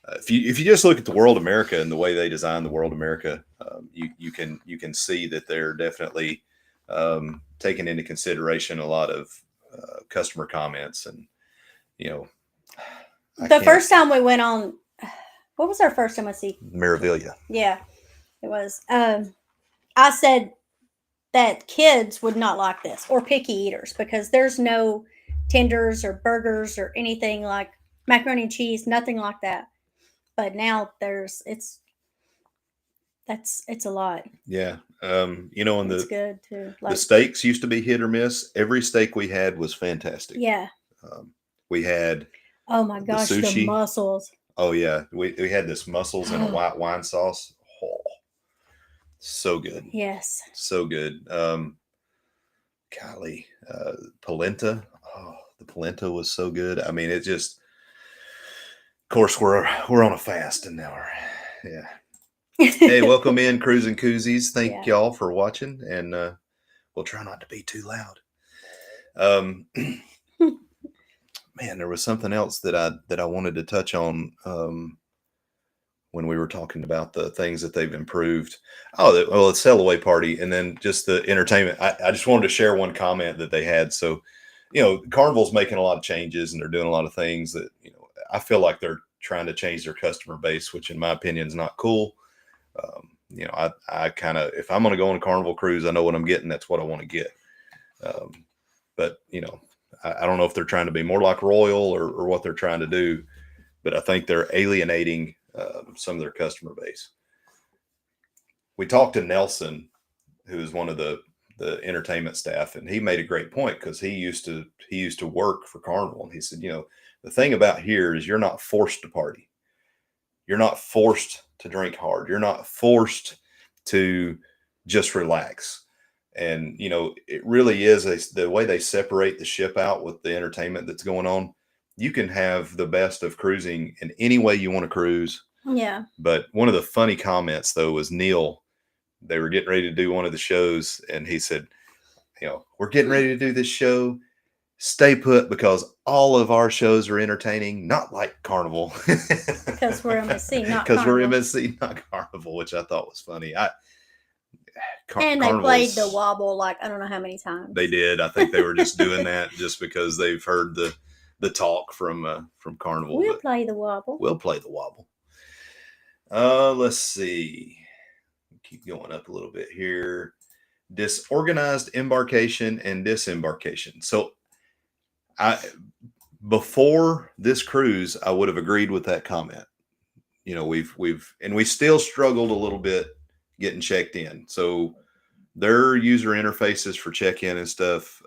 S1: If you just look at the World America and the way they designed the World America, you can see that they're definitely taking into consideration a lot of customer comments, and
S2: the first time we went on, what was our first MSC?
S1: Meraviglia.
S2: Yeah, it was. I said that kids would not like this, or picky eaters, because there's no tenders or burgers or anything like macaroni and cheese, nothing like that. But now it's a lot.
S1: Yeah. And
S2: it's good too.
S1: The steaks used to be hit or miss. Every steak we had was fantastic.
S2: Yeah.
S1: We had,
S2: oh my gosh, the mussels.
S1: Oh yeah. We had this mussels in a white wine sauce. Oh, so good.
S2: Yes.
S1: So good. Golly, polenta. Oh, the polenta was so good. I mean, it just, of course, we're on a fast, and now Hey, welcome in, Cruise and Koozies. Thank y'all for watching, and we'll try not to be too loud. Man, there was something else that I wanted to touch on when we were talking about the things that they've improved. Oh, it's Sail Away Party, and then just the entertainment. I just wanted to share one comment that they had. So, Carnival's making a lot of changes, and they're doing a lot of things that, I feel like they're trying to change their customer base, which in my opinion is not cool. I kind of, if I'm going to go on a Carnival cruise, I know what I'm getting. That's what I want to get. But, I don't know if they're trying to be more like Royal or what they're trying to do, but I think they're alienating some of their customer base. We talked to Nelson, who is one of the entertainment staff, and he made a great point, because he used to work for Carnival, and he said, the thing about here is you're not forced to party. You're not forced to drink hard. You're not forced to just relax. And, it really is the way they separate the ship out with the entertainment that's going on. You can have the best of cruising in any way you want to cruise.
S2: Yeah.
S1: But one of the funny comments, though, was Neil they were getting ready to do one of the shows, and he said, we're getting ready to do this show. Stay put because all of our shows are entertaining, not like Carnival.
S2: Because we're MSC, not
S1: Because we're
S2: Carnival.
S1: MSC, not Carnival, which I thought was funny.
S2: And they played the wobble like I don't know how many times.
S1: They did. I think they were just doing that just because they've heard the talk from Carnival.
S2: We'll play the wobble.
S1: We'll play the wobble. Let's see. Keep going up a little bit here. Disorganized embarkation and disembarkation. So before this cruise, I would have agreed with that comment. We still struggled a little bit getting checked in. So their user interfaces for check-in and stuff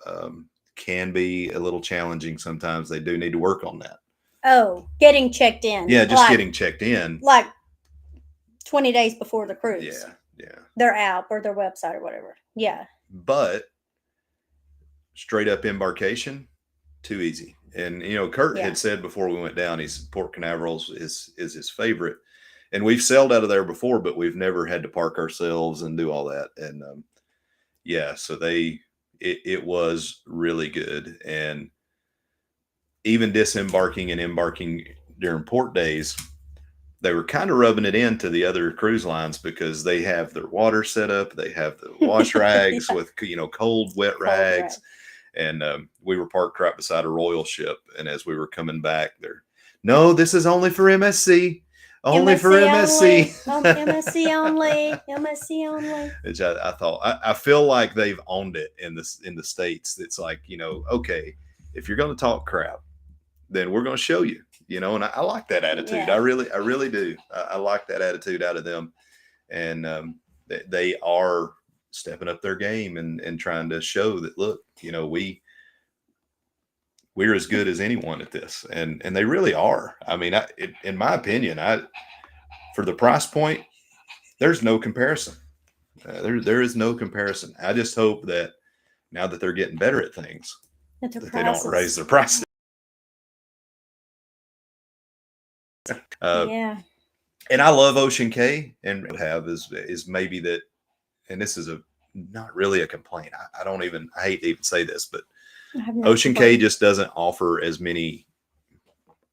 S1: can be a little challenging sometimes. They do need to work on that.
S2: Oh, getting checked in.
S1: Yeah, just getting checked in.
S2: Like 20 days before the cruise.
S1: Yeah.
S2: Their app or their website or whatever. Yeah.
S1: But straight up embarkation, too easy. And Kurt had said before we went down, Port Canaveral is his favorite. And we've sailed out of there before, but we've never had to park ourselves and do all that. And so it was really good. And even disembarking and embarking during port days, they were kind of rubbing it into the other cruise lines because they have their water set up. They have the wash rags with, cold, wet rags. And we were parked right beside a Royal ship. And as we were coming back there, no, this is only for MSC. Only for MSC.
S2: MSC only. MSC only.
S1: Which I thought, I feel like they've owned it in the States. It's like, okay, if you're going to talk crap, then we're going to show you, and I like that attitude. Yeah. I really do. I like that attitude out of them. And they are stepping up their game and trying to show that, look, we're as good as anyone at this. And they really are. I mean, in my opinion, for the price point, there's no comparison. There is no comparison. I just hope that now that they're getting better at things, that they don't raise their prices. And I love Ocean K, and what have is maybe that, and this is not really a complaint. I hate to even say this, but Ocean K just doesn't offer as many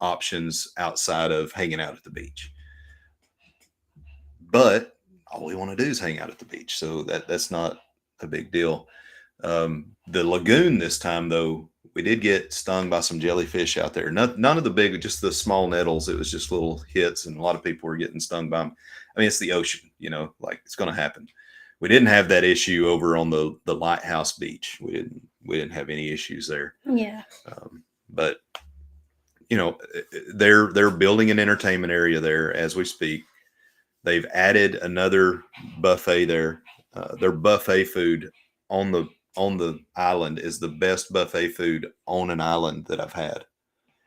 S1: options outside of hanging out at the beach. But all we want to do is hang out at the beach, so that's not a big deal. The lagoon this time, though, we did get stung by some jellyfish out there. None of the big, just the small nettles. It was just little hits, and a lot of people were getting stung by them. I mean, it's the ocean, like it's going to happen. We didn't have that issue over on the Lighthouse Beach. We didn't have any issues there.
S2: Yeah.
S1: But they're building an entertainment area there as we speak. They've added another buffet there. Their buffet food on the island is the best buffet food on an island that I've had.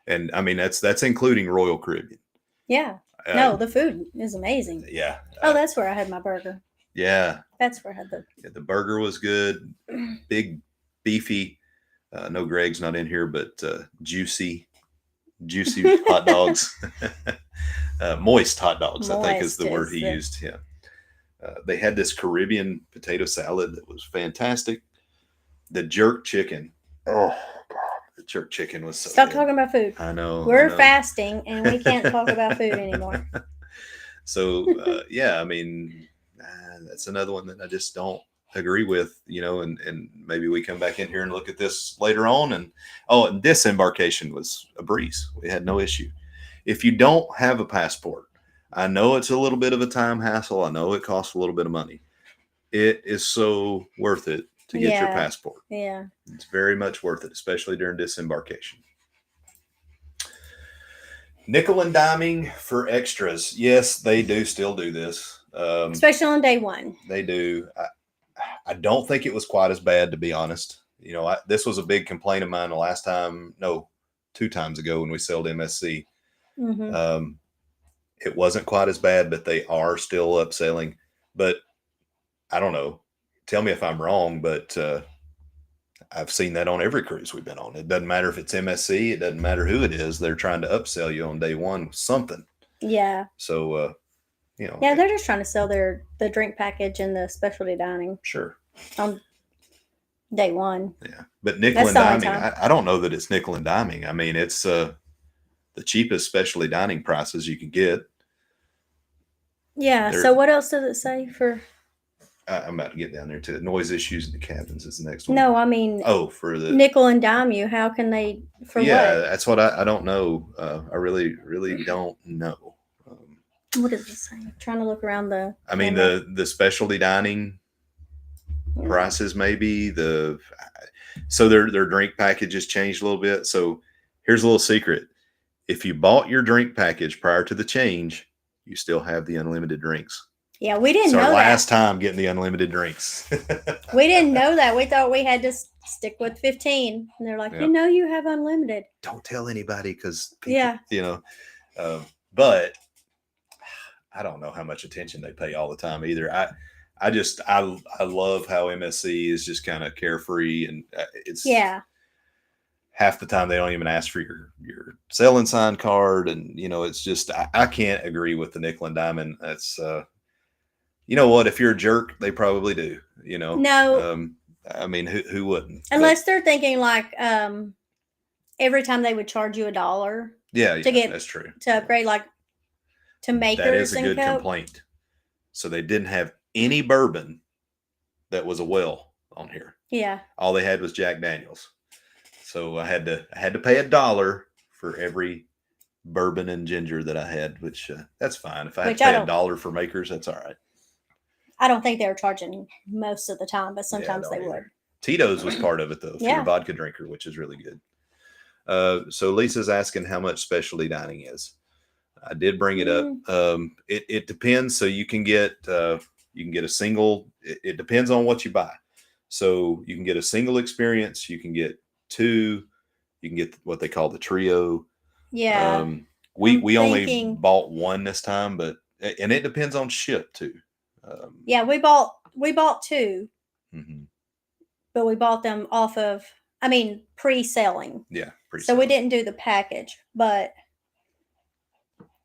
S1: And I mean, that's including Royal Caribbean.
S2: Yeah. No, the food is amazing.
S1: Yeah.
S2: Oh, that's where I had my burger.
S1: Yeah.
S2: That's where I had
S1: the burger was good. Big, beefy. No, Greg's not in here, but juicy hot dogs. Moist hot dogs, I think is the word he used. Yeah. They had this Caribbean potato salad that was fantastic. The jerk chicken. Oh, God. The jerk chicken was so
S2: Stop
S1: good.
S2: talking about food.
S1: I know.
S2: We're fasting and we can't talk about food anymore.
S1: So, I mean, that's another one that I just don't agree with, and maybe we come back in here and look at this later on. And disembarkation was a breeze. We had no issue. If you don't have a passport, I know it's a little bit of a time hassle. I know it costs a little bit of money. It is so worth it to get your passport.
S2: Yeah.
S1: It's very much worth it, especially during disembarkation. Nickel and diming for extras. Yes, they do still do this.
S2: Especially on day one.
S1: They do. I don't think it was quite as bad, to be honest. This was a big complaint of mine the last time, 2 times ago when we sailed MSC.
S2: Mm-hmm.
S1: It wasn't quite as bad, but they are still upselling. But I don't know. Tell me if I'm wrong, but I've seen that on every cruise we've been on. It doesn't matter if it's MSC. It doesn't matter who it is. They're trying to upsell you on day one with something.
S2: Yeah.
S1: So, you know,
S2: Yeah, they're just trying to sell the drink package and the specialty dining
S1: sure.
S2: on day one.
S1: Yeah. But nickel
S2: That's
S1: and
S2: the only
S1: diming,
S2: time.
S1: I don't know that it's nickel and diming. I mean, it's the cheapest specialty dining prices you can get.
S2: Yeah.
S1: They're,
S2: So what else does it say for?
S1: I'm about to get down there to it. Noise issues in the cabins is the next one.
S2: No, I mean
S1: Oh, for the
S2: nickel and dime you. How can they for
S1: yeah,
S2: what?
S1: that's what I don't know. I really don't know.
S2: What does it say? I'm trying to look around the
S1: I mean
S2: camera.
S1: the specialty dining
S2: No.
S1: prices maybe so their drink packages changed a little bit. So here's a little secret: if you bought your drink package prior to the change, you still have the unlimited drinks.
S2: Yeah, we
S1: It's
S2: didn't
S1: our
S2: know
S1: last
S2: that.
S1: time getting the unlimited drinks.
S2: We didn't know that. We thought we had to stick with 15. And they're like,
S1: Yeah.
S2: you have unlimited.
S1: Don't tell anybody because people,
S2: Yeah.
S1: But I don't know how much attention they pay all the time either. I love how MSC is just kind of carefree, and it's
S2: Yeah.
S1: half the time they don't even ask for your selling sign card, and it's just I can't agree with the nickel and diamond. That's you know what, if you're a jerk, they probably do.
S2: No,
S1: I mean, who wouldn't?
S2: unless they're thinking like every time they would charge you $1
S1: Yeah,
S2: to get
S1: that's true.
S2: to upgrade, like to
S1: That is
S2: makers
S1: a
S2: and
S1: good
S2: Coke.
S1: complaint. So they didn't have any bourbon that was a well on here.
S2: Yeah.
S1: All they had was Jack Daniels. So I had to pay $1 for every bourbon and ginger that I had, which that's fine. If I had to pay $1 for makers, that's all right.
S2: I don't think they were charging most of the time, but sometimes they would.
S1: Tito's was part of it though, if you're a vodka drinker, which is really good. So Lisa's asking how much specialty dining is. I did bring it up. It depends. So you can get a single. It depends on what you buy. So you can get a single experience. You can get two. You can get what they call the trio.
S2: Yeah.
S1: We only bought one this time, and it depends on ship too.
S2: Yeah, we bought two,
S1: mm-hmm.
S2: but we bought them off of. I mean, pre-selling.
S1: Yeah,
S2: so we didn't do the package, but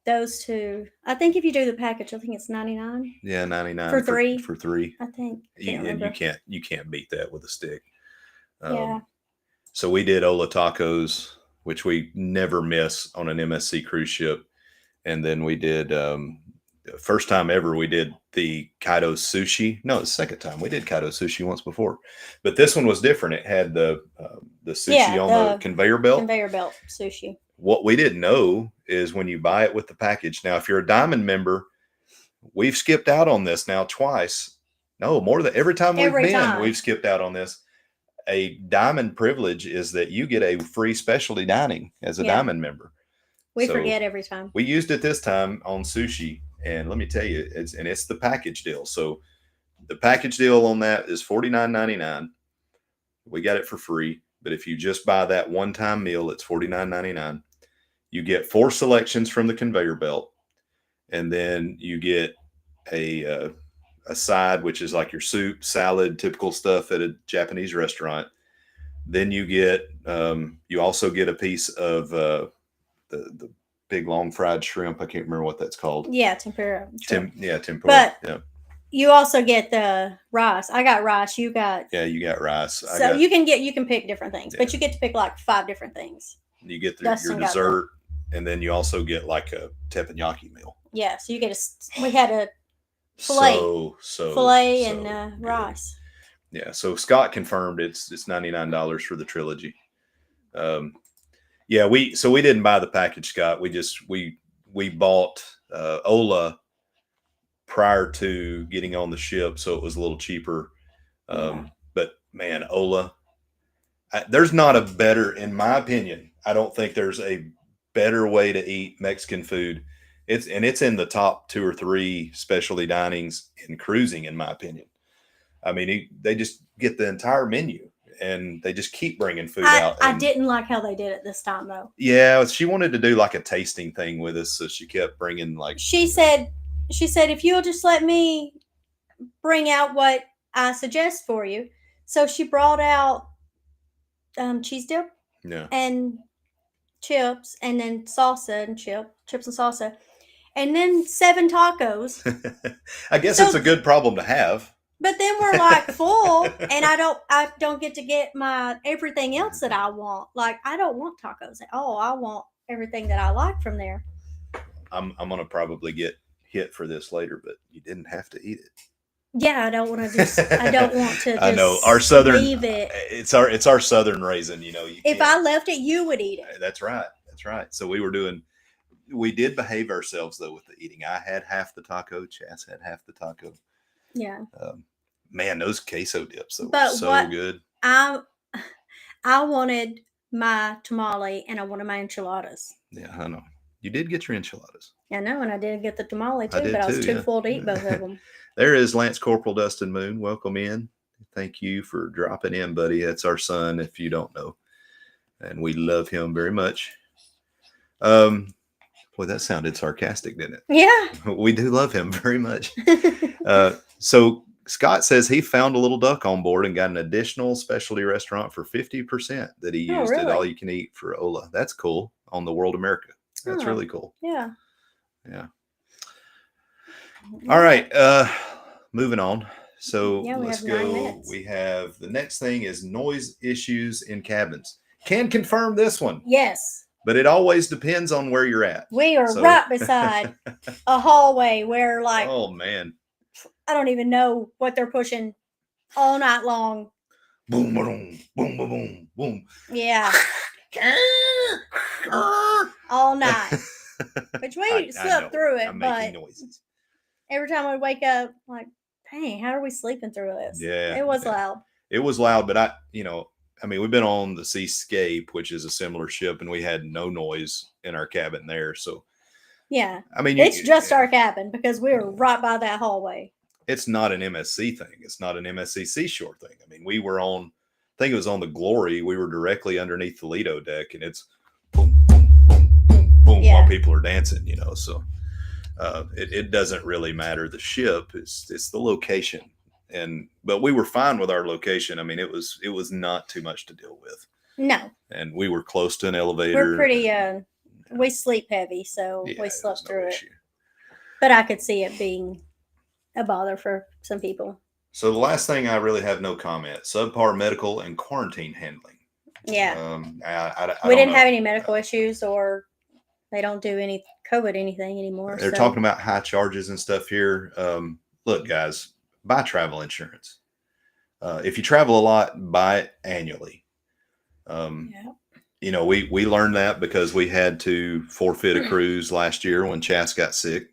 S2: those two. I think if you do the package, I think it's $99.
S1: Yeah, $99
S2: for three.
S1: For three,
S2: I think.
S1: And you can't beat that with a stick.
S2: Yeah.
S1: So we did Ola tacos, which we never miss on an MSC cruise ship, and then we did first time ever we did the Kaido sushi. No, the second time we did Kaido sushi once before, but this one was different. It had the sushi on the conveyor belt.
S2: Conveyor belt sushi.
S1: What we didn't know is when you buy it with the package. Now, if you're a Diamond member, we've skipped out on this now twice. No, more than every time we've skipped out on this. A Diamond privilege is that you get a free specialty dining as a Diamond member.
S2: We forget every time.
S1: We used it this time on sushi, and let me tell you, it's the package deal. So the package deal on that is $49.99. We got it for free, but if you just buy that one-time meal, it's $49.99. You get 4 selections from the conveyor belt, and then you get a side, which is like your soup, salad, typical stuff at a Japanese restaurant. Then you get you also get a piece of the big long fried shrimp. I can't remember what that's called.
S2: Yeah, tempura.
S1: Tempura.
S2: But
S1: yeah.
S2: You also get the rice. I got rice. You got
S1: you got rice.
S2: So you can pick different things, but you get to pick like 5 different things.
S1: You get your dessert, and then you also get like a teppanyaki meal.
S2: Yeah, so you get we had a filet, filet and rice.
S1: Yeah, so Scott confirmed it's $99 for the trilogy. Yeah, we didn't buy the package, Scott. We bought Ola prior to getting on the ship, so it was a little cheaper. But man, Ola, there's not a better, in my opinion, I don't think there's a better way to eat Mexican food. It's in the top 2 or 3 specialty dinings in cruising, in my opinion. I mean, they just get the entire menu, and they just keep bringing food out.
S2: I didn't like how they did it this time, though.
S1: Yeah, she wanted to do like a tasting thing with us, so she kept bringing like.
S2: She said, if you'll just let me bring out what I suggest for you. So she brought out cheese dip, and chips, and then salsa and chips and salsa. and then 7 tacos.
S1: I guess
S2: So-
S1: it's a good problem to have.
S2: But then we're like full, and I don't get to get my everything else that I want. Like, I don't want tacos at all. I want everything that I like from there.
S1: I'm gonna probably get hit for this later, but you didn't have to eat it.
S2: Yeah, I don't want to just. I don't want to. Just
S1: I know our southern.
S2: leave it.
S1: It's our southern raisin. You know,
S2: if I left it, you would eat it.
S1: That's right. That's right. So we did behave ourselves though with the eating. I had half the taco. Chas had half the taco.
S2: Yeah.
S1: Man, those queso dips though
S2: But
S1: were so good.
S2: I wanted my tamale and I wanted my enchiladas.
S1: Yeah, I know. You did get your enchiladas.
S2: I know, and I did get the tamale too,
S1: I did
S2: but I was
S1: too,
S2: too full to eat both of them.
S1: There is Lance Corporal Dustin Moon. Welcome in. Thank you for dropping in, buddy. That's our son, if you don't know. And we love him very much. Boy, that sounded sarcastic, didn't it?
S2: Yeah.
S1: We do love him very much. So Scott says he found a little duck on board and got an additional specialty restaurant for 50% that he used at All You Can Eat for Ola. That's cool on the World America. That's really cool.
S2: Yeah.
S1: Yeah. All right. Moving on. So let's go. We have the next thing is noise issues in cabins. Can confirm this one.
S2: Yes.
S1: But it always depends on where you're at.
S2: We are right beside a hallway where, like,
S1: oh man,
S2: I don't even know what they're pushing all night long.
S1: Boom, boom, boom, boom, boom, boom.
S2: Yeah. all night. Which we slept through it, but noises. Every time we wake up, like, dang, how are we sleeping through this?
S1: Yeah.
S2: It was loud.
S1: It was loud, but we've been on the Seascape, which is a similar ship, and we had no noise in our cabin there. So,
S2: yeah, it's just our cabin because we were right by that hallway.
S1: It's not an MSC thing. It's not an MSC Seashore thing. I mean, we were on, I think it was on the Glory. We were directly underneath the Lido deck, and it's boom, boom, boom, boom, boom while people are dancing, So it doesn't really matter the ship. It's the location. But we were fine with our location. I mean, it was not too much to deal with.
S2: No.
S1: And we were close to an elevator.
S2: We're pretty we sleep heavy, so we slept through it. But I could see it being a bother for some people.
S1: So the last thing I really have no comment: subpar medical and quarantine handling.
S2: Yeah.
S1: I
S2: we didn't have any medical issues, or they don't do any COVID anything anymore.
S1: They're talking about high charges and stuff here. Look, guys. Buy travel insurance. If you travel a lot, buy it annually. We learned that because we had to forfeit a cruise last year when Chas got sick.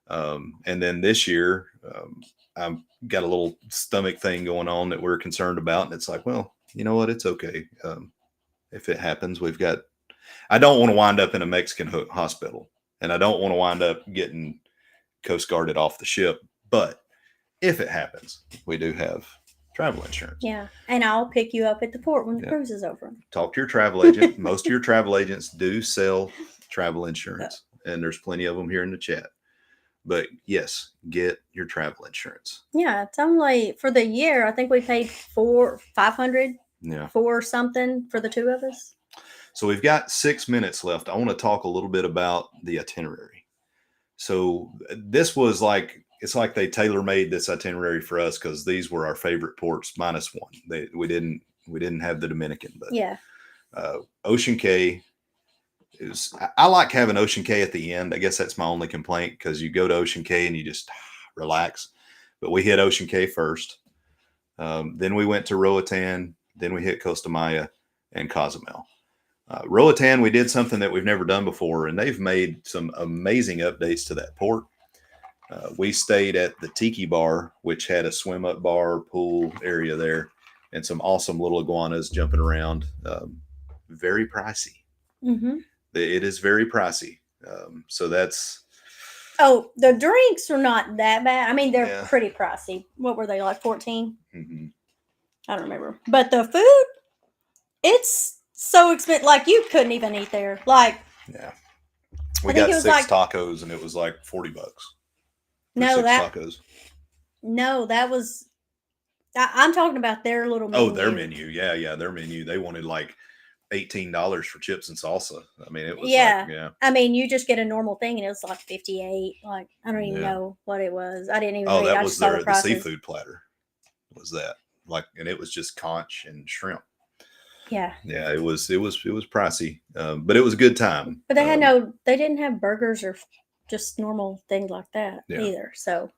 S1: And then this year, I've got a little stomach thing going on that we're concerned about. And it's like, well, you know what? It's okay. If it happens, I don't want to wind up in a Mexican hospital, and I don't want to wind up getting Coast Guarded off the ship. But if it happens, we do have travel insurance.
S2: Yeah. And I'll pick you up at the port when the cruise is over.
S1: Talk to your travel agent. Most of your travel agents do sell travel insurance, and there's plenty of them here in the chat. But yes, get your travel insurance.
S2: Yeah. It's only for the year. I think we paid $500 for something for the two of us.
S1: So we've got 6 minutes left. I want to talk a little bit about the itinerary. So this was it's like they tailor-made this itinerary for us because these were our favorite ports minus one. We didn't have the Dominican, but
S2: yeah.
S1: Ocean Cay is. I like having Ocean Cay at the end. I guess that's my only complaint because you go to Ocean Cay and you just relax. But we hit Ocean Cay first. Then we went to Roatan. Then we hit Costa Maya and Cozumel. Roatan, we did something that we've never done before, and they've made some amazing updates to that port. We stayed at the Tiki Bar, which had a swim up bar, pool area there, and some awesome little iguanas jumping around. Very pricey.
S2: Mm-hmm.
S1: It is very pricey. So that's.
S2: Oh, the drinks are not that bad. I mean, they're pretty pricey. What were they, like 14?
S1: Mm-hmm.
S2: I don't remember. But the food, it's so expensive. Like, you couldn't even eat there. Like,
S1: yeah. We got 6 tacos, and it was like $40.
S2: No,
S1: tacos.
S2: No, that was. I'm talking about their little menu.
S1: Oh, their menu. Yeah, their menu. They wanted like $18 for chips and salsa. I mean, it was like,
S2: Yeah.
S1: yeah,
S2: I mean, you just get a normal thing and it was like 58. Like, I don't even
S1: yeah.
S2: know what it was. I didn't even
S1: Oh,
S2: read.
S1: that
S2: I
S1: was
S2: just saw the
S1: the
S2: prices.
S1: seafood platter. Was that like? And it was just conch and shrimp.
S2: Yeah.
S1: Yeah, it was pricey, but it was a good time.
S2: But they didn't have burgers or just normal things like that
S1: Yeah.
S2: either. So,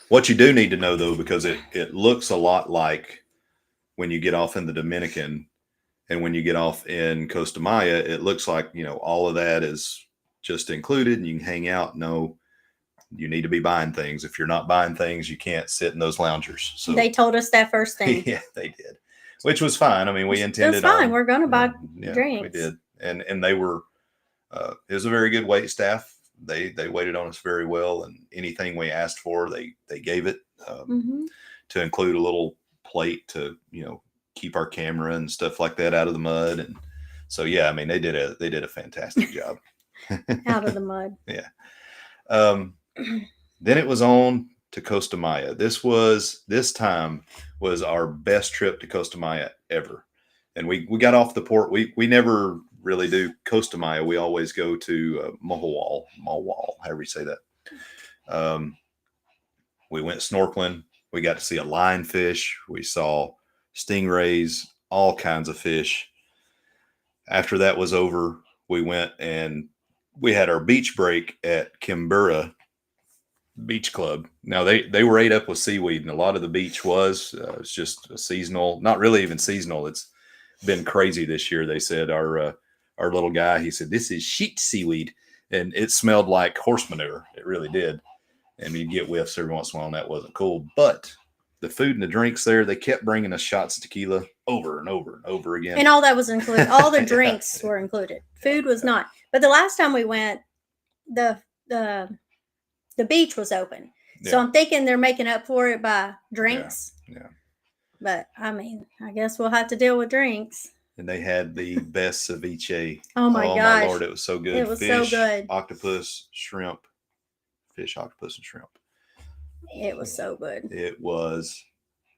S1: What you do need to know though, because it looks a lot like when you get off in the Dominican and when you get off in Costa Maya, it looks like, all of that is just included and you can hang out. No, you need to be buying things. If you're not buying things, you can't sit in those loungers. So
S2: they told us that first thing.
S1: yeah, they did, which was fine. I mean, we
S2: It was
S1: intended
S2: fine.
S1: on,
S2: We're going to buy
S1: yeah,
S2: drinks.
S1: we did. And they were, it was a very good wait staff. They waited on us very well, and anything we asked for, they gave it, to include a little plate to, keep our camera and stuff like that out of the mud. And so, yeah, I mean, they did a fantastic job.
S2: Out of the mud.
S1: Yeah. Then it was on to Costa Maya. This time was our best trip to Costa Maya ever. And we got off the port. We never really do Costa Maya. We always go to Mahawal, however you say that. We went snorkeling. We got to see a lionfish. We saw stingrays, all kinds of fish. After that was over, we went and we had our beach break at Kimbura Beach Club. Now they were ate up with seaweed, and a lot of the beach it's just a seasonal, not really even seasonal. It's been crazy this year. They said our little guy, he said, this is sheet seaweed, and it smelled like horse manure. It really did. And you get whiffs every once in a while, and that wasn't cool. But the food and the drinks there, they kept bringing us shots of tequila over and over and over again.
S2: And all that was included. All the drinks were included. Food was not. But the last time we went, the beach was open. So I'm thinking they're making up for it by drinks.
S1: Yeah.
S2: But I mean, I guess we'll have to deal with drinks.
S1: And they had the best ceviche.
S2: Oh my gosh.
S1: My Lord, it was so good.
S2: It was
S1: Fish,
S2: so good.
S1: Octopus, shrimp. Fish, octopus, and shrimp.
S2: It was so good.
S1: It was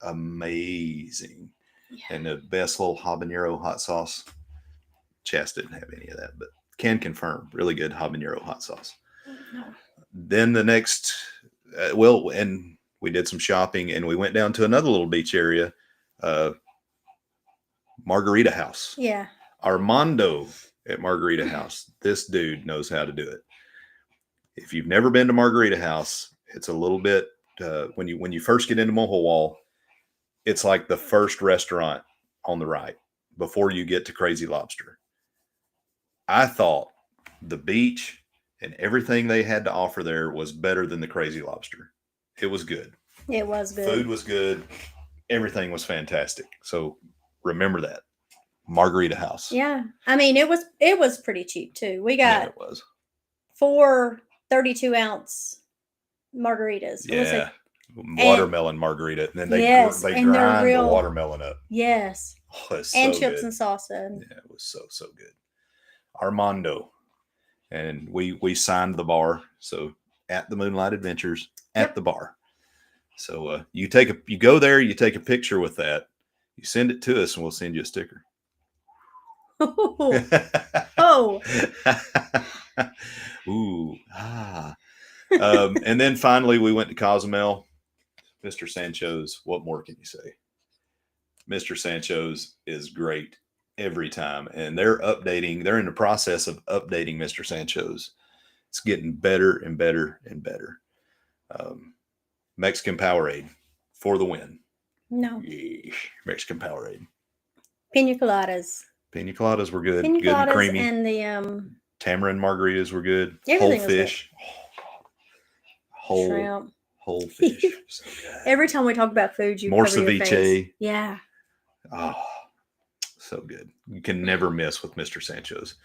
S1: amazing. Yeah. And the best little habanero hot sauce. Chas didn't have any of that, but can confirm. Really good habanero hot sauce. No. Then the next, and we did some shopping and we went down to another little beach area, Margarita House.
S2: Yeah.
S1: Armando at Margarita House. This dude knows how to do it. If you've never been to Margarita House, it's a little bit, when you first get into Mohawal, it's like the first restaurant on the right before you get to Crazy Lobster. I thought the beach and everything they had to offer there was better than the Crazy Lobster. It was good.
S2: It was good.
S1: Food was good. Everything was fantastic. So remember that. Margarita House.
S2: Yeah. I mean, it was pretty cheap too. We got
S1: it was
S2: 4 32-ounce margaritas.
S1: Yeah. Watermelon margarita. And then they grind the watermelon up.
S2: Yes.
S1: Oh,
S2: and
S1: so
S2: chips
S1: good.
S2: And salsa.
S1: Yeah, it was so good. Armando. And we signed the bar. So at the Moonlight Adventures at the bar. So you go there, you take a picture with that, you send it to us, and we'll send you a sticker.
S2: Oh.
S1: Ooh. Ah. And then finally we went to Cozumel. Mr. Sancho's, what more can you say? Mr. Sancho's is great every time. And they're in the process of updating Mr. Sancho's. It's getting better and better and better. Mexican Powerade for the win.
S2: No.
S1: Yeesh. Mexican Powerade.
S2: Pina coladas.
S1: Pina coladas were good.
S2: Pina
S1: good
S2: coladas
S1: and creamy.
S2: And the
S1: tamarind margaritas were good.
S2: Everything
S1: whole fish.
S2: Shrimp.
S1: Whole fish. So
S2: every time we talk about food, you
S1: more
S2: cover your
S1: ceviche.
S2: Face. Yeah.
S1: Oh, so good. You can never miss with Mr. Sancho's.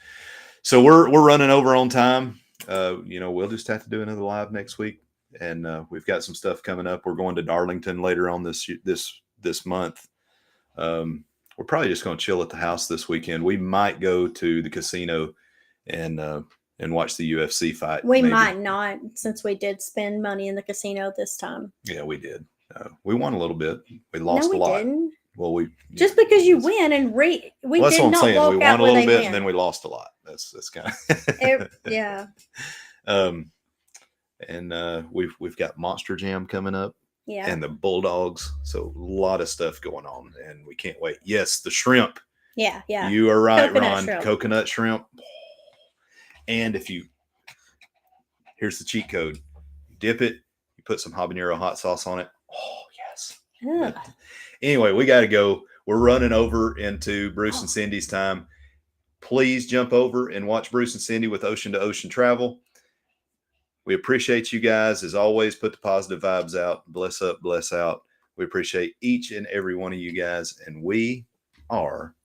S1: So we're running over on time. We'll just have to do another live next week. And we've got some stuff coming up. We're going to Darlington later on this month. We're probably just going to chill at the house this weekend. We might go to the casino and watch the UFC fight.
S2: We might not, since we did spend money in the casino this time.
S1: Yeah, we did. We won a little bit. We lost a lot.
S2: Didn't.
S1: Well, we
S2: Just because you win and we
S1: well, that's
S2: did
S1: what I'm
S2: not
S1: saying. We
S2: walk out
S1: won a
S2: with
S1: little
S2: a
S1: bit,
S2: win.
S1: and then we lost a lot. That's kind of
S2: Yeah.
S1: And we've got Monster Jam coming up.
S2: Yeah.
S1: And the Bulldogs. So a lot of stuff going on, and we can't wait. Yes, the shrimp.
S2: Yeah. Yeah.
S1: You are right,
S2: Coconut
S1: Ron.
S2: shrimp.
S1: Coconut shrimp. And here's the cheat code. You dip it, you put some habanero hot sauce on it. Oh, yes. But anyway, we got to go. We're running over into Bruce and Cindy's time. Please jump over and watch Bruce and Cindy with Ocean to Ocean Travel. We appreciate you guys. As always, put the positive vibes out. Bless up, bless out. We appreciate each and every one of you guys. And we are